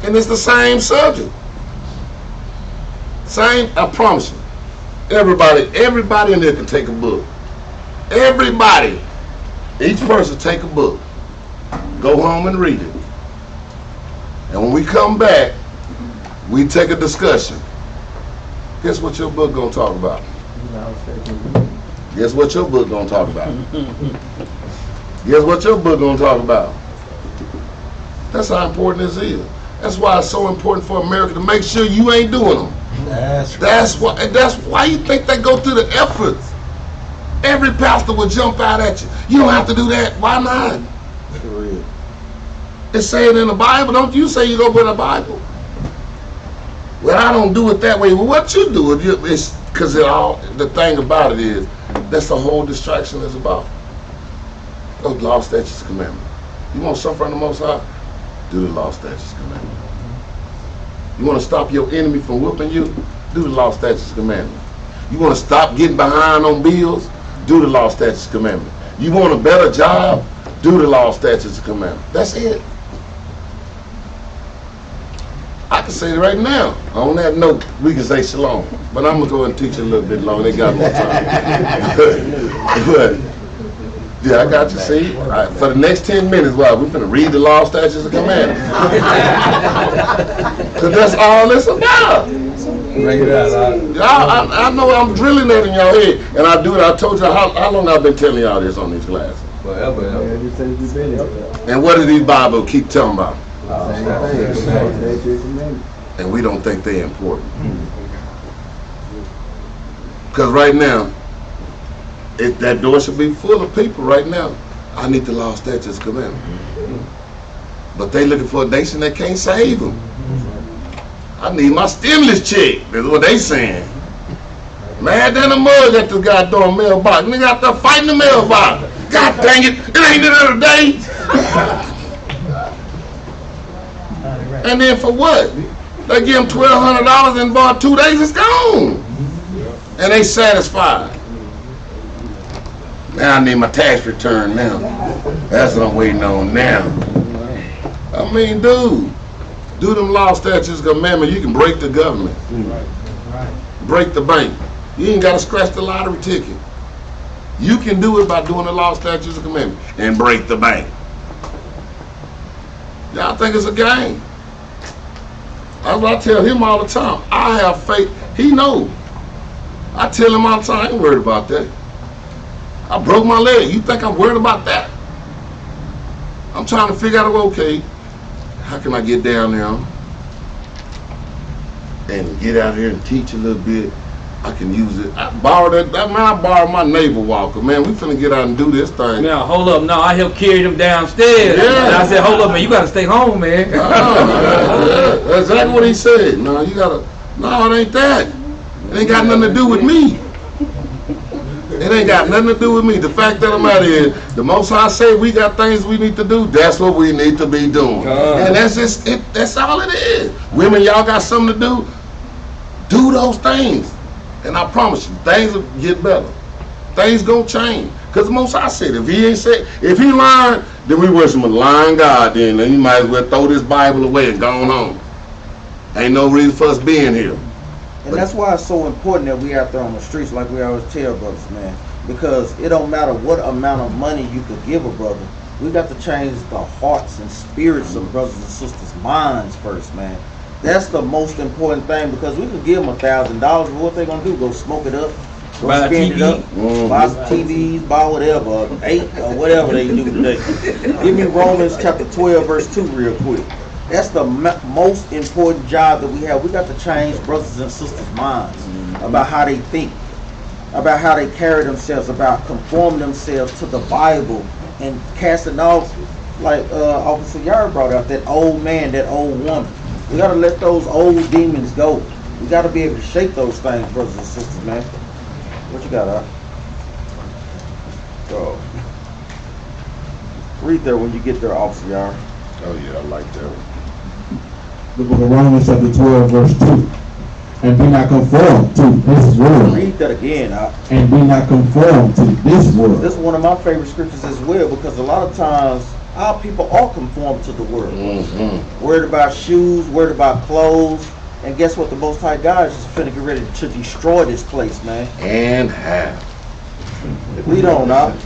and it's the same subject. Same, I promise you. Everybody in there can take a book. Everybody, each person take a book. Go home and read it. And when we come back, we take a discussion. Guess what your book gonna talk about? Guess what your book gonna talk about? Guess what your book gonna talk about? That's how important this is. That's why it's so important for America to make sure you ain't doing them. That's why you think they go through the efforts. Every pastor will jump out at you. You don't have to do that. Why not? It's saying in the Bible. Don't you say you go with the Bible? Well, I don't do it that way. Well, what you do is because the thing about it is that's the whole distraction is about. Those law, statutes, commandments. You want something from the Most High? Do the law, statutes, commandments. You want to stop your enemy from whooping you? Do the law, statutes, commandments. You want to stop getting behind on bills? Do the law, statutes, commandments. You want a better job? Do the law, statutes, commandments. That's it. I can say it right now. On that note, we can say shalom. But I'm going to go and teach a little bit longer. They got more time. But yeah, I got you. See, for the next 10 minutes, we're going to read the law, statutes, and commandments. Because that's all it's about. Bring it out. I know I'm drilling that in your head, and I do it. I told you how long I've been telling y'all this on these classes. Forever. And what do these Bibles keep telling about? And we don't think they're important. Because right now, that door should be full of people right now. I need the law, statutes, commandments. But they looking for a nation that can't save them. I need my stimulus check. That's what they saying. Man, then the mug at the goddamn mailbox. Nigga out there fighting the mailbox. God dang it, it ain't the other day. And then for what? They give them $1,200 and about 2 days it's gone. And they satisfied. Now I need my tax return now. That's what I'm waiting on now. I mean, dude, do them law, statutes, commandments. You can break the government. Break the bank. You ain't got to scratch the lottery ticket. You can do it by doing the law, statutes, and commandments and break the bank. Y'all think it's a game. That's what I tell him all the time. I have faith. He knows. I tell him all the time, I ain't worried about that. I broke my leg. You think I'm worried about that? I'm trying to figure out, okay, how can I get down there and get out here and teach a little bit? I can use it. I borrowed that man, I borrowed my neighbor walker. Man, we finna get out and do this thing. Now, hold up. No, I helped carry them downstairs. Yeah. And I said, hold up, man, you got to stay home, man. That's exactly what he said. No, you gotta, no, it ain't that. It ain't got nothing to do with me. It ain't got nothing to do with me. The fact that I'm out here, the most I say we got things we need to do, that's what we need to be doing. And that's just it, that's all it is. Women, y'all got something to do, do those things. And I promise you, things will get better. Things gonna change. Cause the most I said, if he ain't said, if he lying, then we worship a lying God then. And you might as well throw this Bible away and go on home. Ain't no reason for us being here. And that's why it's so important that we out there on the streets, like we always tell brothers, man. Because it don't matter what amount of money you could give a brother. We got to change the hearts and spirits of brothers and sisters' minds first, man. That's the most important thing, because we could give them $1,000, but what they gonna do? Go smoke it up, go Buy a spend it up, TV. buy some TVs, buy whatever, 8 or whatever they do today. Give me Romans chapter 12 verse 2 real quick. That's the most important job that we have. We got to change brothers and sisters' minds about how they think, about how they carry themselves, about conforming themselves to the Bible and casting off, like Officer Yard brought out, that old man, that old woman. We got to let those old demons go. We got to be able to shake those things, brothers and sisters, man. What you got, Go. Read there when you get there, Officer Yard. Oh yeah, I like that one. The book of Romans chapter 12 verse 2. And be not conformed to this world. Read that again, And be not conformed to this world. This is one of my favorite scriptures as well, because a lot of times our people are conformed to the world. Worried about shoes, worried about clothes, and guess what? The Most High God is just finna get ready to destroy this place, man. And how? Read on now.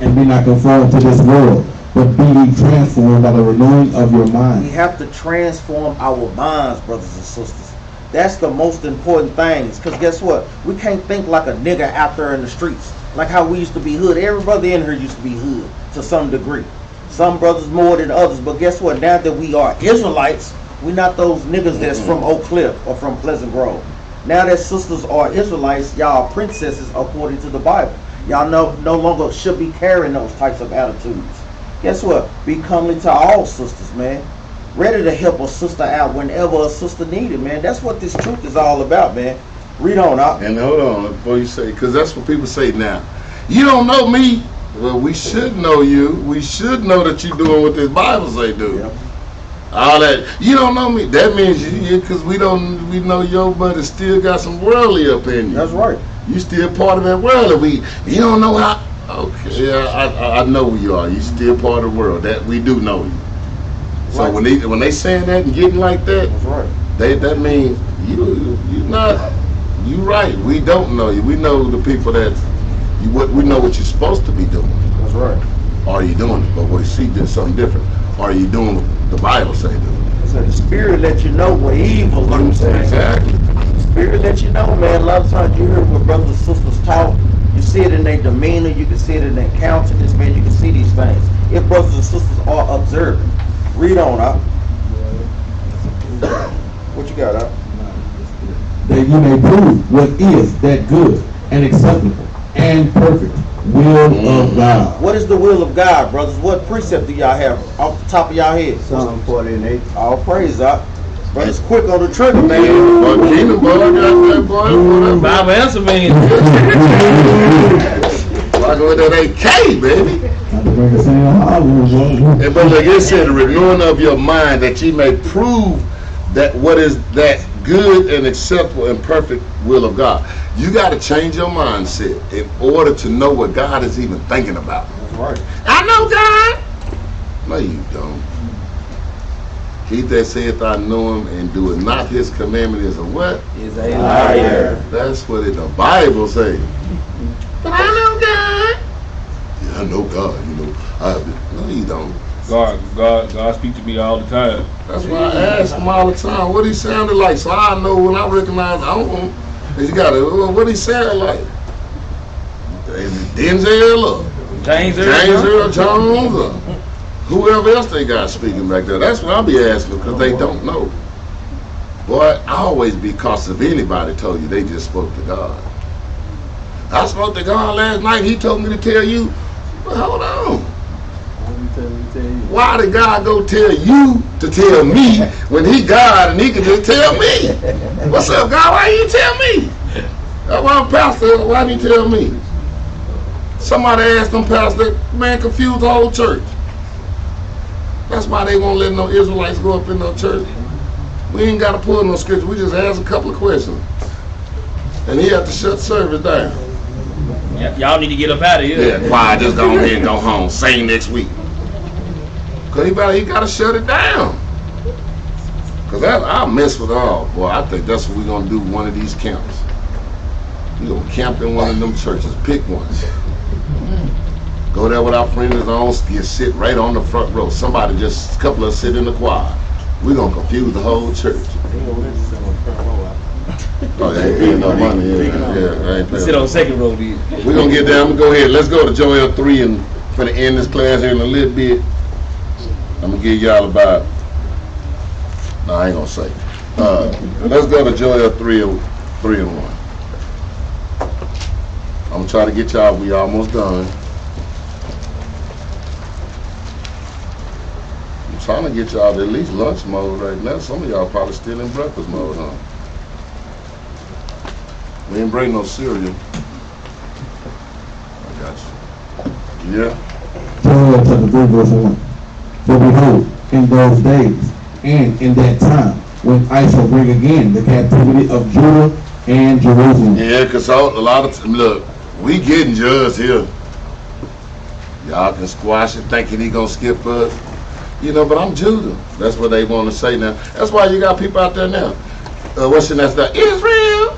And be not conformed to this world, but be ye transformed by the renewing of your We mind. have to transform our minds, brothers and sisters. That's the most important thing. Because guess what? We can't think like a nigga out there in the streets. Like how we used to be hood. Every brother in here used to be hood to some degree. Some brothers more than others. But guess what? Now that we are Israelites, we're not those niggas that's from Oak Cliff or from Pleasant Grove. Now that sisters are Israelites, y'all are princesses according to the Bible. Y'all no longer should be carrying those types of attitudes. Guess what? Be comely to all sisters, man. Ready to help a sister out whenever a sister needed, man. That's what this truth is all about, man. Read on, And hold on before you say, because that's what people say now. You don't know me. Well, we should know you. We should know that you're doing what this Bible say do. Yep. All that. You don't know me. That means you, because we know your buddy still got some worldly up in you. That's right. You still part of that world. You don't know how. Okay, yeah, I know who you are. You still part of the world. That we do know you. So Right. when they saying that and getting like that, That's right. that means you not. You right. We don't know you. We know the people that we know what you're supposed to be doing. That's right. Are you doing it? But we see there's something different. Are you doing what the Bible say do? So the Spirit lets you know what evil lurks. Exactly. Spirit let you know, man. A lot of times you hear what brothers and sisters talk. You see it in their demeanor. You can see it in their countenance, man. You can see these things. If brothers and sisters are observing. Read on, Up. What you got, Up? That you may prove what is that good and acceptable and perfect will of God. What is the will of God, brothers? What precept do y'all have off the top of y'all head? Psalm 48. All praise, Up. Brothers quick on the trigger, man. Boy, Kingdom boy, got that boy. Bible answer me. I go with that AK, baby. Not to bring us in Hollywood. And but like it said, the renewing of your mind, that ye may prove that what is that good and acceptable and perfect will of God. You got to change your mindset in order to know what God is even thinking about. That's right. I know God. No, you don't. He that saith I know him and doeth not his commandment is a what? Is a liar. That's what the Bible says. But I know God. Yeah, I know God. You know, no, you don't. God speaks to me all the time. That's why I ask him all the time what he sounded like, so I know when I recognize I don't want. You got to what he sounded like. Denzel or James Earl Jones or whoever else they got speaking back there. That's what I'll be asking because they don't know. Boy, I always be cautious if anybody told you they just spoke to God. I spoke to God last night. He told me to tell you. But hold on. Why did God go tell you to tell me when he God and he can just tell me? What's up, God? Why you tell me? That's why I'm pastor. Why did he tell me? Somebody asked them, pastor, man, confused the whole church. That's why they won't let no Israelites go up in no church. We ain't got to pull no scripture. We just ask a couple of questions. And he had to shut service down. Y'all need to get up out of here. Yeah, quiet, just go ahead and go home. Sing next week. Because he got to shut it down. Because I'll mess with all. Boy, I think that's what we're going to do one of these camps. We're going to camp in one of them churches. Pick one. Go there with our friends on. You sit right on the front row. Somebody just, a couple of us sit in the choir. We're going to confuse the whole church. Oh, they ain't paying no money. Yeah, I ain't paying. Sit on second row, dude. We're going to get down. Go ahead. Let's go to Joel 3 and for the end of this class here in a little bit. I'm going to give y'all about, no, I ain't going to say. Let's go to Joel 3 and 1. I'm going to try to get y'all, we almost done. I'm trying to get y'all to at least lunch mode right now. Some of y'all probably still in breakfast mode, huh? We ain't bring no cereal. I got you. Yeah? Joel chapter 3 verse 1. For behold, in those days and in that time, when I shall bring again the captivity of Judah and Jerusalem. Yeah, because a lot of look, we getting judged here. Y'all can squash it thinking he gonna skip us. You know, but I'm Judah. That's what they want to say now. That's why you got people out there now. What's your next stuff? Israel.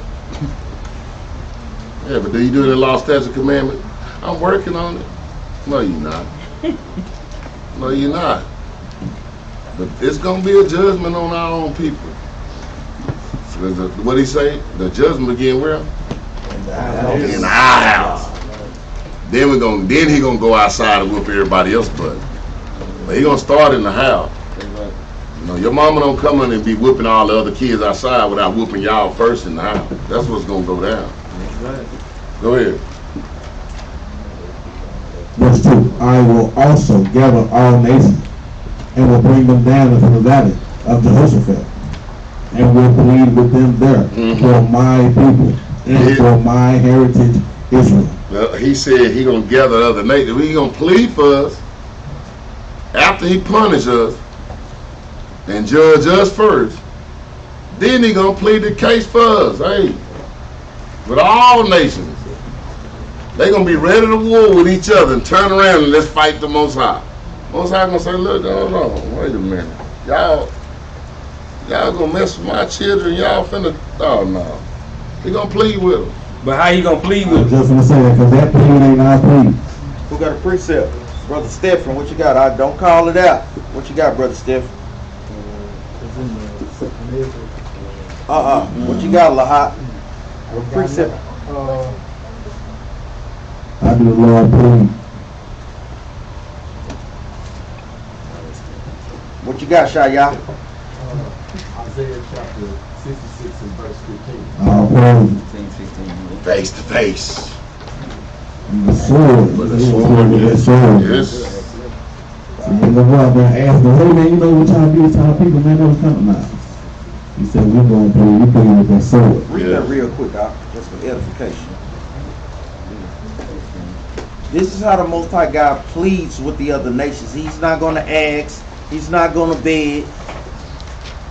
Yeah, but do you do the law, statute, commandment? I'm working on it. No, you're not. No, you're not. But it's going to be a judgment on our own people. So what he say? The judgment begin where? In our house. Then he gonna go outside and whoop everybody else butt. But he gonna start in the house. You know, your mama don't come in and be whooping all the other kids outside without whooping y'all first in the house. That's what's gonna go down. Go ahead. Verse 2. I will also gather all nations and will bring them down into the valley of Jehoshaphat and will plead with them there for my people and for my heritage Israel. Well, he said he gonna gather other nations. He gonna plead for us after he punish us and judge us first. Then he gonna plead the case for us. Hey, with all nations. They gonna be ready to war with each other and turn around and let's fight the Most High. Most High gonna say, look, hold on, wait a minute. Y'all gonna mess with my children, y'all finna, oh no. He gonna plead with them. But how he gonna plead with I'm them? just gonna say that because that plea ain't our plea. Who got a precept? Brother Stephen, what you got? I don't call it out. What you got, Brother Stephen? What you got, Lahat? What precept? I do the Lord please. What you got, Shaya? Isaiah chapter 66 and verse 15. All praise. 16. Face to face. And the sword. With the sword, With the yes. sword. Yes. So you go out there and ask them, hey man, you know what y'all do to our people, man, that was coming out. He said, we're going to play, you play with that sword. Read Yeah. that real quick, Doc, just for edification. This is how the Most High God pleads with the other nations. He's not going to ask. He's not going to beg.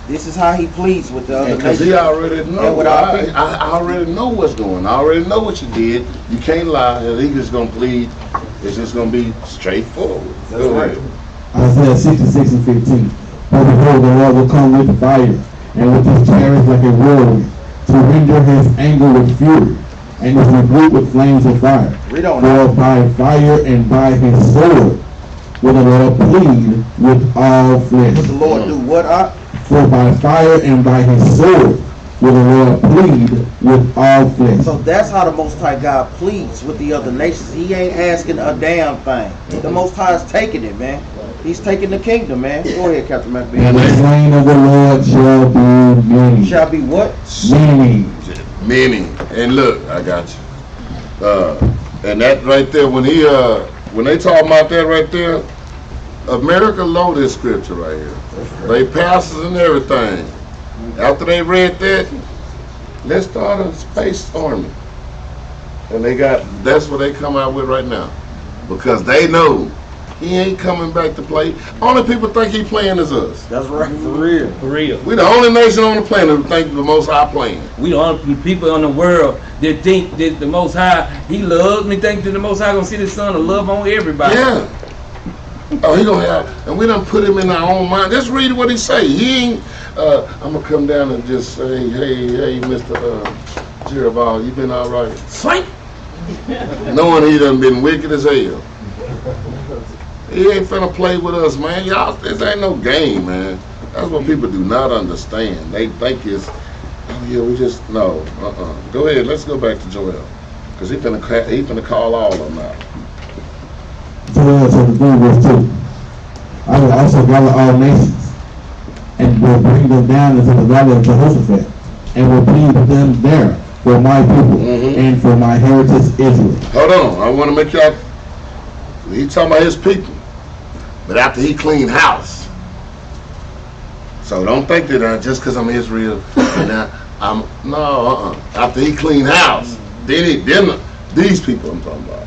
This is how he pleads with the other Because nations. he already And know. with our people. I already know what's going on. I already know what you did. You can't lie. And he just going to plead. It's just going to be straightforward. That's Go right. ahead. Isaiah 66 and 15. But behold, the Lord will come with fire, and with his chariots like a whirlwind, to render his anger with fury, and his rebuke with flames of fire. Read on. For by fire and by his sword will the Lord plead with all flesh. What the Lord do? What? For by fire and by his sword will the Lord plead with all flesh. So that's how the Most High God pleads with the other nations. He ain't asking a damn thing. The Most High is taking it, man. He's taking the kingdom, man. Go ahead, Captain And McBean. the slain of the Lord shall be many. Shall be what? Many. Many. And look, I got you. And that right there, when they talk about that right there, America know this scripture right here. They pastors and everything. After they read that, let's start a space army. And that's what they come out with right now. Because they know he ain't coming back to play. Only people think he playing is us. That's right, for real. For real. We the only nation on the planet who think the Most High playing. We the only people in the world that think that the Most High, he loves me, think that the Most High gonna send his son to love on everybody. Yeah. Oh, he gonna have, and we done put him in our own mind. Just read what he say. He ain't, I'm gonna come down and just say, hey, Mr. Jeroboam, you been all right? Swank. Knowing he done been wicked as hell. He ain't finna play with us, man. Y'all, this ain't no game, man. That's what people do not understand. They think it's, oh yeah, we just, no, Go ahead, let's go back to Joel. Because he finna call all of them out. Joel chapter 3 verse 2. I will also gather all nations, and will bring them down into the valley of Jehoshaphat, and will plead with them there for my people and for my heritage Israel. Hold on, I want to make y'all. He talking about his people, but after he cleaned house. So don't think that just because I'm Israel, and I'm no. After he cleaned house, then these people I'm talking about.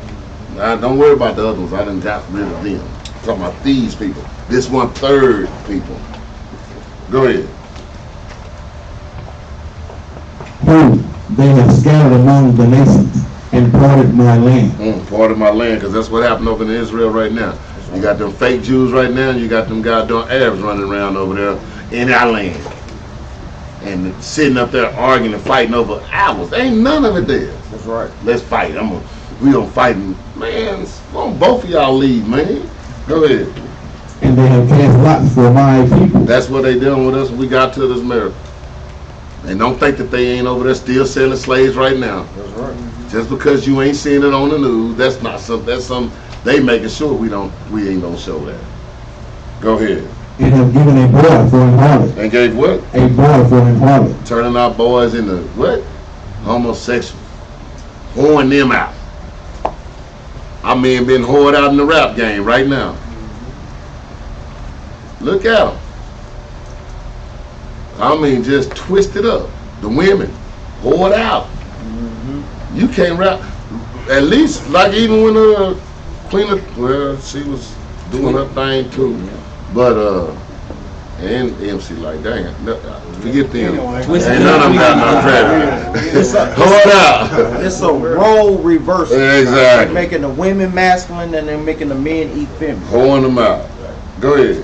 Now don't worry about the other ones. I didn't got rid of them. I'm talking about these people. This 1/3 people. Go ahead. Who they have scattered among the nations, and parted my land. Part of my land, because that's what happened over in Israel right now. You got them fake Jews right now, and you got them goddamn Arabs running around over there in our land. And sitting up there arguing and fighting over hours. Ain't none of it there. That's right. Let's fight. We gonna fight. Man, won't both of y'all leave, man? Go ahead. And they have cast lots for my people. That's what they doing with us when we got to this America. And don't think that they ain't over there still selling slaves right now. That's right. Just because you ain't seeing it on the news, that's not something. That's some they making sure we ain't gonna show that. Go ahead. And have given a boy for an harlot. And gave what? A boy for an harlot. Turning our boys into what? Homosexuals. Whoring them out. I mean, been whored out in the rap game right now. Look at them. I mean, just twisted up. The women whored out. You can't rap. At least, like even when Cleaner, well, she was doing her thing too. But and MC like, dang, forget them. Ain't none of them got no credit. Hold out. It's a role reversal. Exactly. They're making the women masculine and they're making the men eat feminine. Hoeing them out. Go ahead.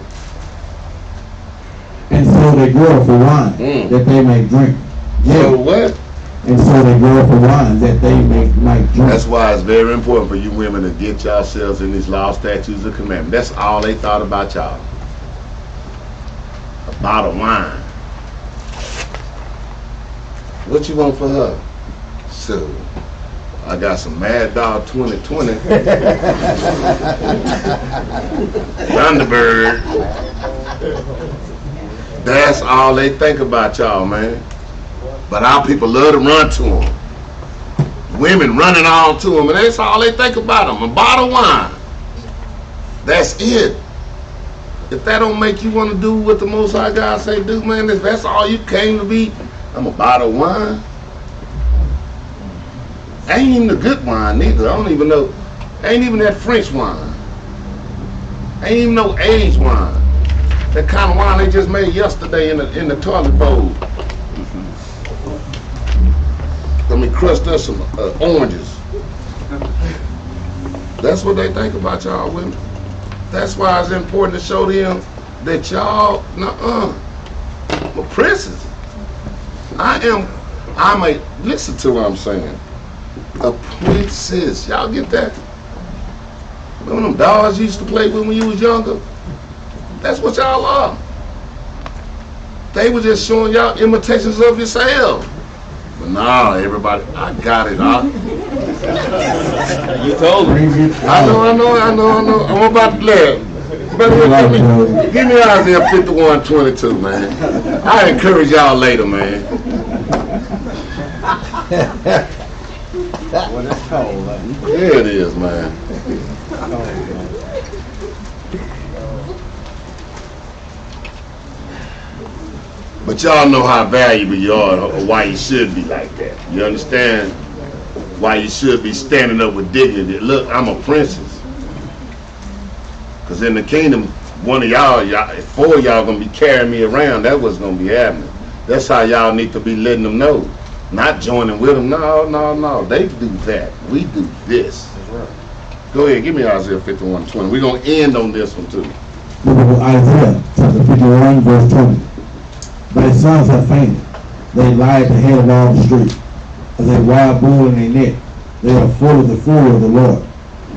And so they grow for wine, that they may drink. So what? And so they grow for wine, that they might drink. That's why it's very important for you women to get yourselves in these law, statutes, and commandments. That's all they thought about y'all. A bottle of wine. What you want for her? So, I got some Mad Dog 2020. Thunderbird. That's all they think about y'all, man. But our people love to run to them. Women running on to them, and that's all they think about them. A bottle of wine. That's it. If that don't make you want to do what the Most High God say do, man, if that's all you came to be, I'm a bottle of wine. Ain't even the good wine neither. I don't even know. Ain't even that French wine. Ain't even no aged wine. That kind of wine they just made yesterday in the toilet bowl. Let me crushed up some oranges. That's what they think about y'all women. That's why it's important to show them that y'all, I'm a princess. Listen to what I'm saying. A princess. Y'all get that? Remember them dolls you used to play with when you was younger? That's what y'all are. They were just showing y'all imitations of yourself. But nah, everybody, I got it. You told me. I know. I'm about to laugh. Give me Isaiah 51:22, man. I encourage y'all later, man. Well, that's cold, man. Yeah, it is, man. But y'all know how valuable you are, or why you should be like that. You understand? Why you should be standing up with dignity. Look, I'm a princess. Because in the kingdom, four of y'all gonna be carrying me around. That's what's gonna be happening. That's how y'all need to be letting them know. Not joining with them. No. They do that. We do this. That's right. Go ahead, give me Isaiah 51:20. We're gonna end on this one too. Book of Isaiah, chapter 51, verse 20. Thy sons have fainted. They lie at the head of all the street. As a wild bull in a net, they are full of the fury of the Lord.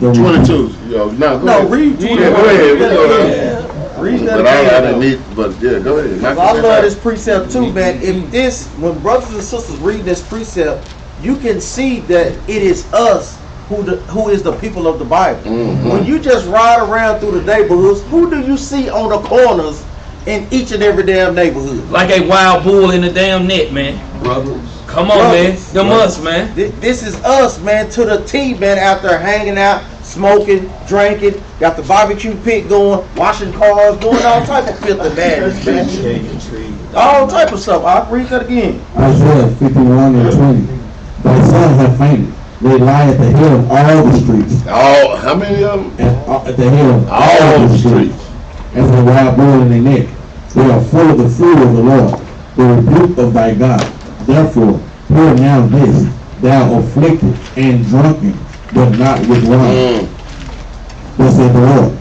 22. Yo, now go ahead. Read 21. Yeah, go ahead. Read that But again. I didn't need, but yeah, go ahead. I love this precept too, man. When brothers and sisters read this precept, you can see that it is us who is the people of the Bible. Mm-hmm. When you just ride around through the neighborhoods, who do you see on the corners in each and every damn neighborhood? Like a wild bull in the damn net, man. Brothers. Come on, man. Them us, man. This is us, man, to the T, man, out there hanging out, smoking, drinking, got the barbecue pit going, washing cars, doing all type of filthy madness, man. All type of stuff. I'll read that again. Isaiah 51:20. Thy sons have fainted. They lie at the head of all the streets. How many of them? At the head of All the streets. As a wild bull in a neck. They are full of the fury of the Lord, the rebuke of thy God. Therefore, hear now this, thou afflicted and drunken, but not with wine. Thus said the Lord.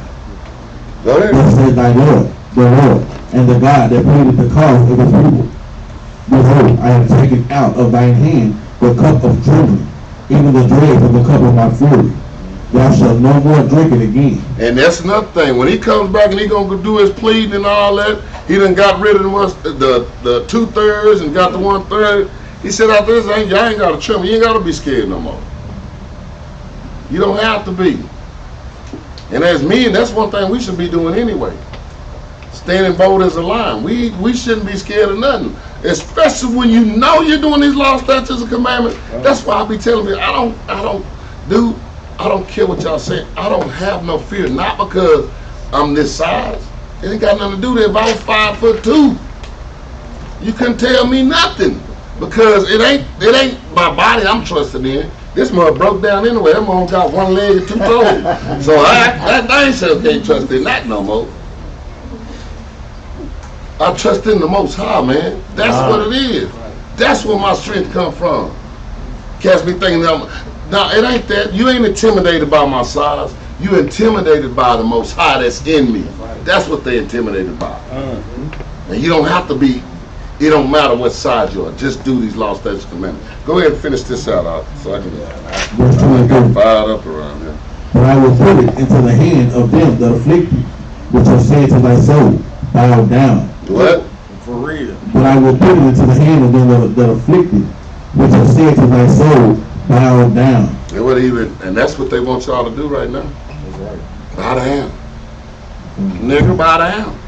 Go ahead. Thus said thy Lord, the Lord, and the God that pleaded the cause of his people. Behold, I have taken out of thine hand the cup of trembling, even the dregs of the cup of my fury. Thou shalt no more drink it again. And that's another thing. When he comes back and he gonna do his pleading and all that, he done got rid of the 2/3 and got the 1/3. He said after this, y'all ain't gotta tremble. You ain't gotta be scared no more. You don't have to be. And as men, that's one thing we should be doing anyway. Standing bold as a lion. We shouldn't be scared of nothing. Especially when you know you're doing these laws, statutes, and commandments. That's why I be telling you, I don't care what y'all say. I don't have no fear. Not because I'm this size. It ain't got nothing to do with it. If I was 5'2", you couldn't tell me nothing. Because it ain't my body I'm trusting in. This mother broke down anyway. That mother got one leg and 2 toes. So I ain't sure can't trust in that no more. I trust in the Most High, man. That's what it is. That's where my strength come from. Catch me thinking that now it ain't that. You ain't intimidated by my size. You intimidated by the Most High that's in me. That's what they intimidated by. And you don't have to be. It don't matter what size you are. Just do these laws, statutes, and commandments. Go ahead and finish this out so I can get fired up around here. But I will put it into the hand of them that afflict thee, which have said to thy soul, bow down. What? For real. But I will put it into the hand of them that afflicted, which have said to thy soul, bow down. And that's what they want y'all to do right now. That's right. Bow down. Nigga, bow down.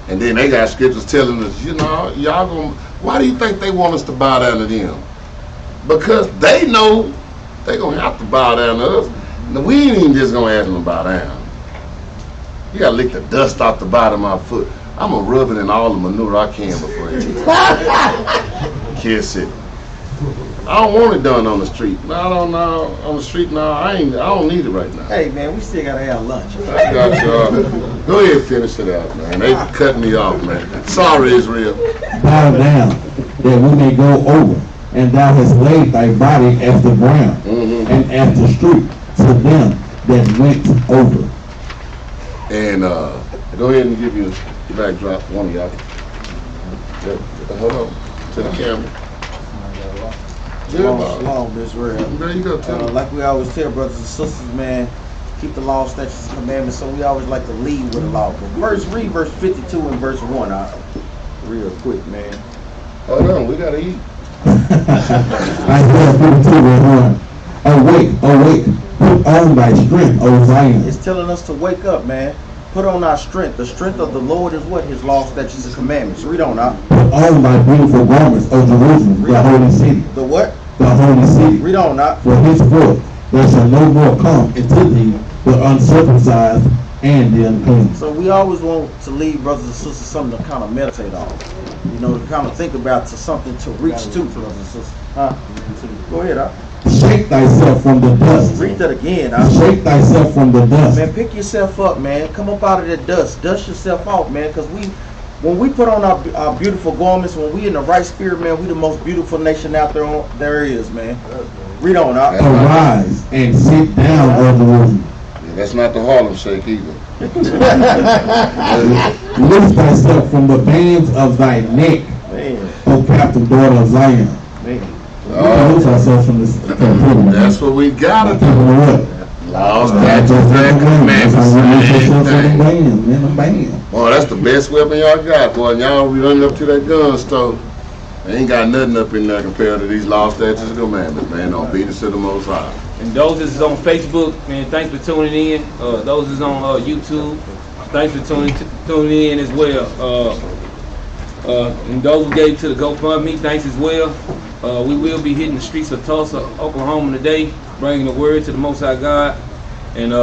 And then they got scriptures telling us, y'all gonna, why do you think they want us to bow down to them? Because they know they gonna have to bow down to us. Now, we ain't even just gonna ask them to bow down. You gotta lick the dust off the bottom of my foot. I'm gonna rub it in all the manure I can before you kiss it. I don't want it done on the street. No, on the street, no, I don't need it right now. Hey man, we still gotta have lunch. I got y'all. Go ahead, finish it out, man. They cut me off, man. Sorry, Israel. Bow down, that we may go over. And thou hast laid thy body as the ground, and as the street to them that went over. And go ahead and give you the backdrop, one of y'all. Hold on, to the camera. Shalom, Israel. There you go, Tim. Like we always tell brothers and sisters, man, keep the law, statutes, and commandments. So we always like to lead with the law. But read verse 52 and verse 1 out real quick, man. Hold on, we gotta eat. Isaiah 52 verse 1. Awake, put on thy strength, O Zion. It's telling us to wake up, man. Put on our strength. The strength of the Lord is what? His law, statutes, and commandments. Read on now. Put on thy beautiful garments, O Jerusalem, the holy city. The what? The holy city. Read on now. For henceforth there shall no more come into thee the uncircumcised and the unclean. So we always want to leave brothers and sisters something to kind of meditate on. To kind of think about, to something to reach to, brothers and sisters. Go ahead, Shake thyself from the dust. Read that again, Shake thyself from the dust. Man, pick yourself up, man. Come up out of that dust. Dust yourself off, man. Because when we put on our beautiful garments, when we in the right spirit, man, we the most beautiful nation out there is, man. Read on, Arise and sit down, O Jerusalem. Yeah, that's not the Harlem Shake either. Loose thyself from the bands of thy neck, man. O captive daughter of Zion. Man. Loose ourselves from this captivity. That's what we gotta do. What? Laws, statutes, and commandments. Bam. Boy, that's the best weapon y'all got, boy. And y'all running up to that gun store. They ain't got nothing up in there compared to these laws, statutes, and commandments, man. Don't beat us to the Most High. And those that's on Facebook, man, thanks for tuning in. Those that's on YouTube, thanks for tuning in as well. And those who gave to the GoFundMe, thanks as well. We will be hitting the streets of Tulsa, Oklahoma today, bringing the word to the Most High God. And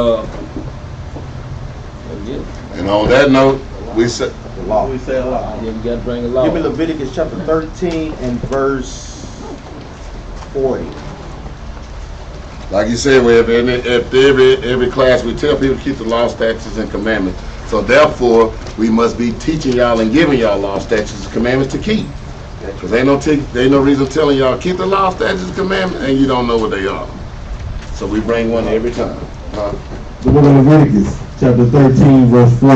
And on that note, we say Law. We say a law. yeah, we gotta bring the law. Give me Leviticus chapter 13 and verse 40. like you said, every class we tell people to keep the law, statutes, and commandments. So therefore, we must be teaching y'all and giving y'all law, statutes, and commandments to keep. Because ain't no reason telling y'all keep the law, statutes, and commandments, and you don't know what they are. So we bring one every time. The book of Leviticus, chapter 13, verse 4.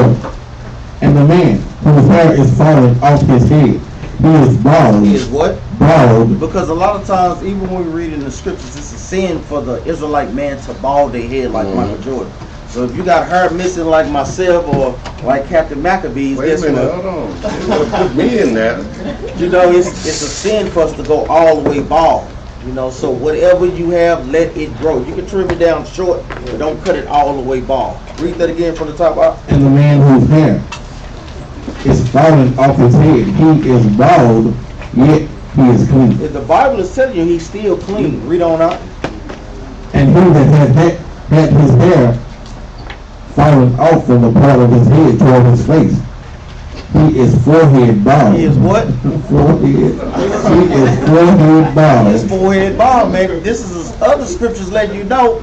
And the man whose hair is falling off his head, he is bald. He is what? Bald. Because a lot of times, even when we read in the scriptures, it's a sin for the Israelite man to bald their head like Michael Jordan. So if you got hair missing like myself or like Captain Maccabees, Wait a guess minute, what? hold on. Put me in there. It's a sin for us to go all the way bald. So whatever you have, let it grow. You can trim it down short, but don't cut it all the way bald. Read that again from the top out. And the man whose hair is falling off his head, he is bald, yet he is clean. If the Bible is telling you he's still clean, read on out. And he that had his hair falling off from the part of his head toward his face, he is forehead bald. He is what? Forehead. He is forehead bald. His forehead bald, man. This is other scriptures letting you know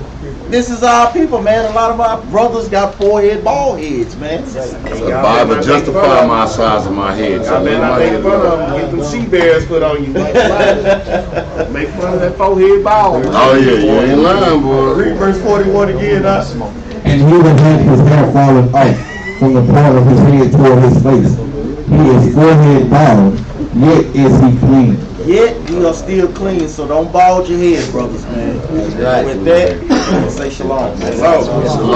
this is our people, man. A lot of our brothers got forehead bald heads, man. So the Bible justify my size of my head. So I better not make fun of them. Get them sea bears put on you. Make fun of that forehead bald. Oh yeah, you ain't lying, boy. Read verse 41 again, And he that had his hair fallen off from the part of his head toward his face, he is forehead bald, yet is he clean. Yet we are still clean, so don't bald your head, brothers, man. With that, say shalom. Shalom.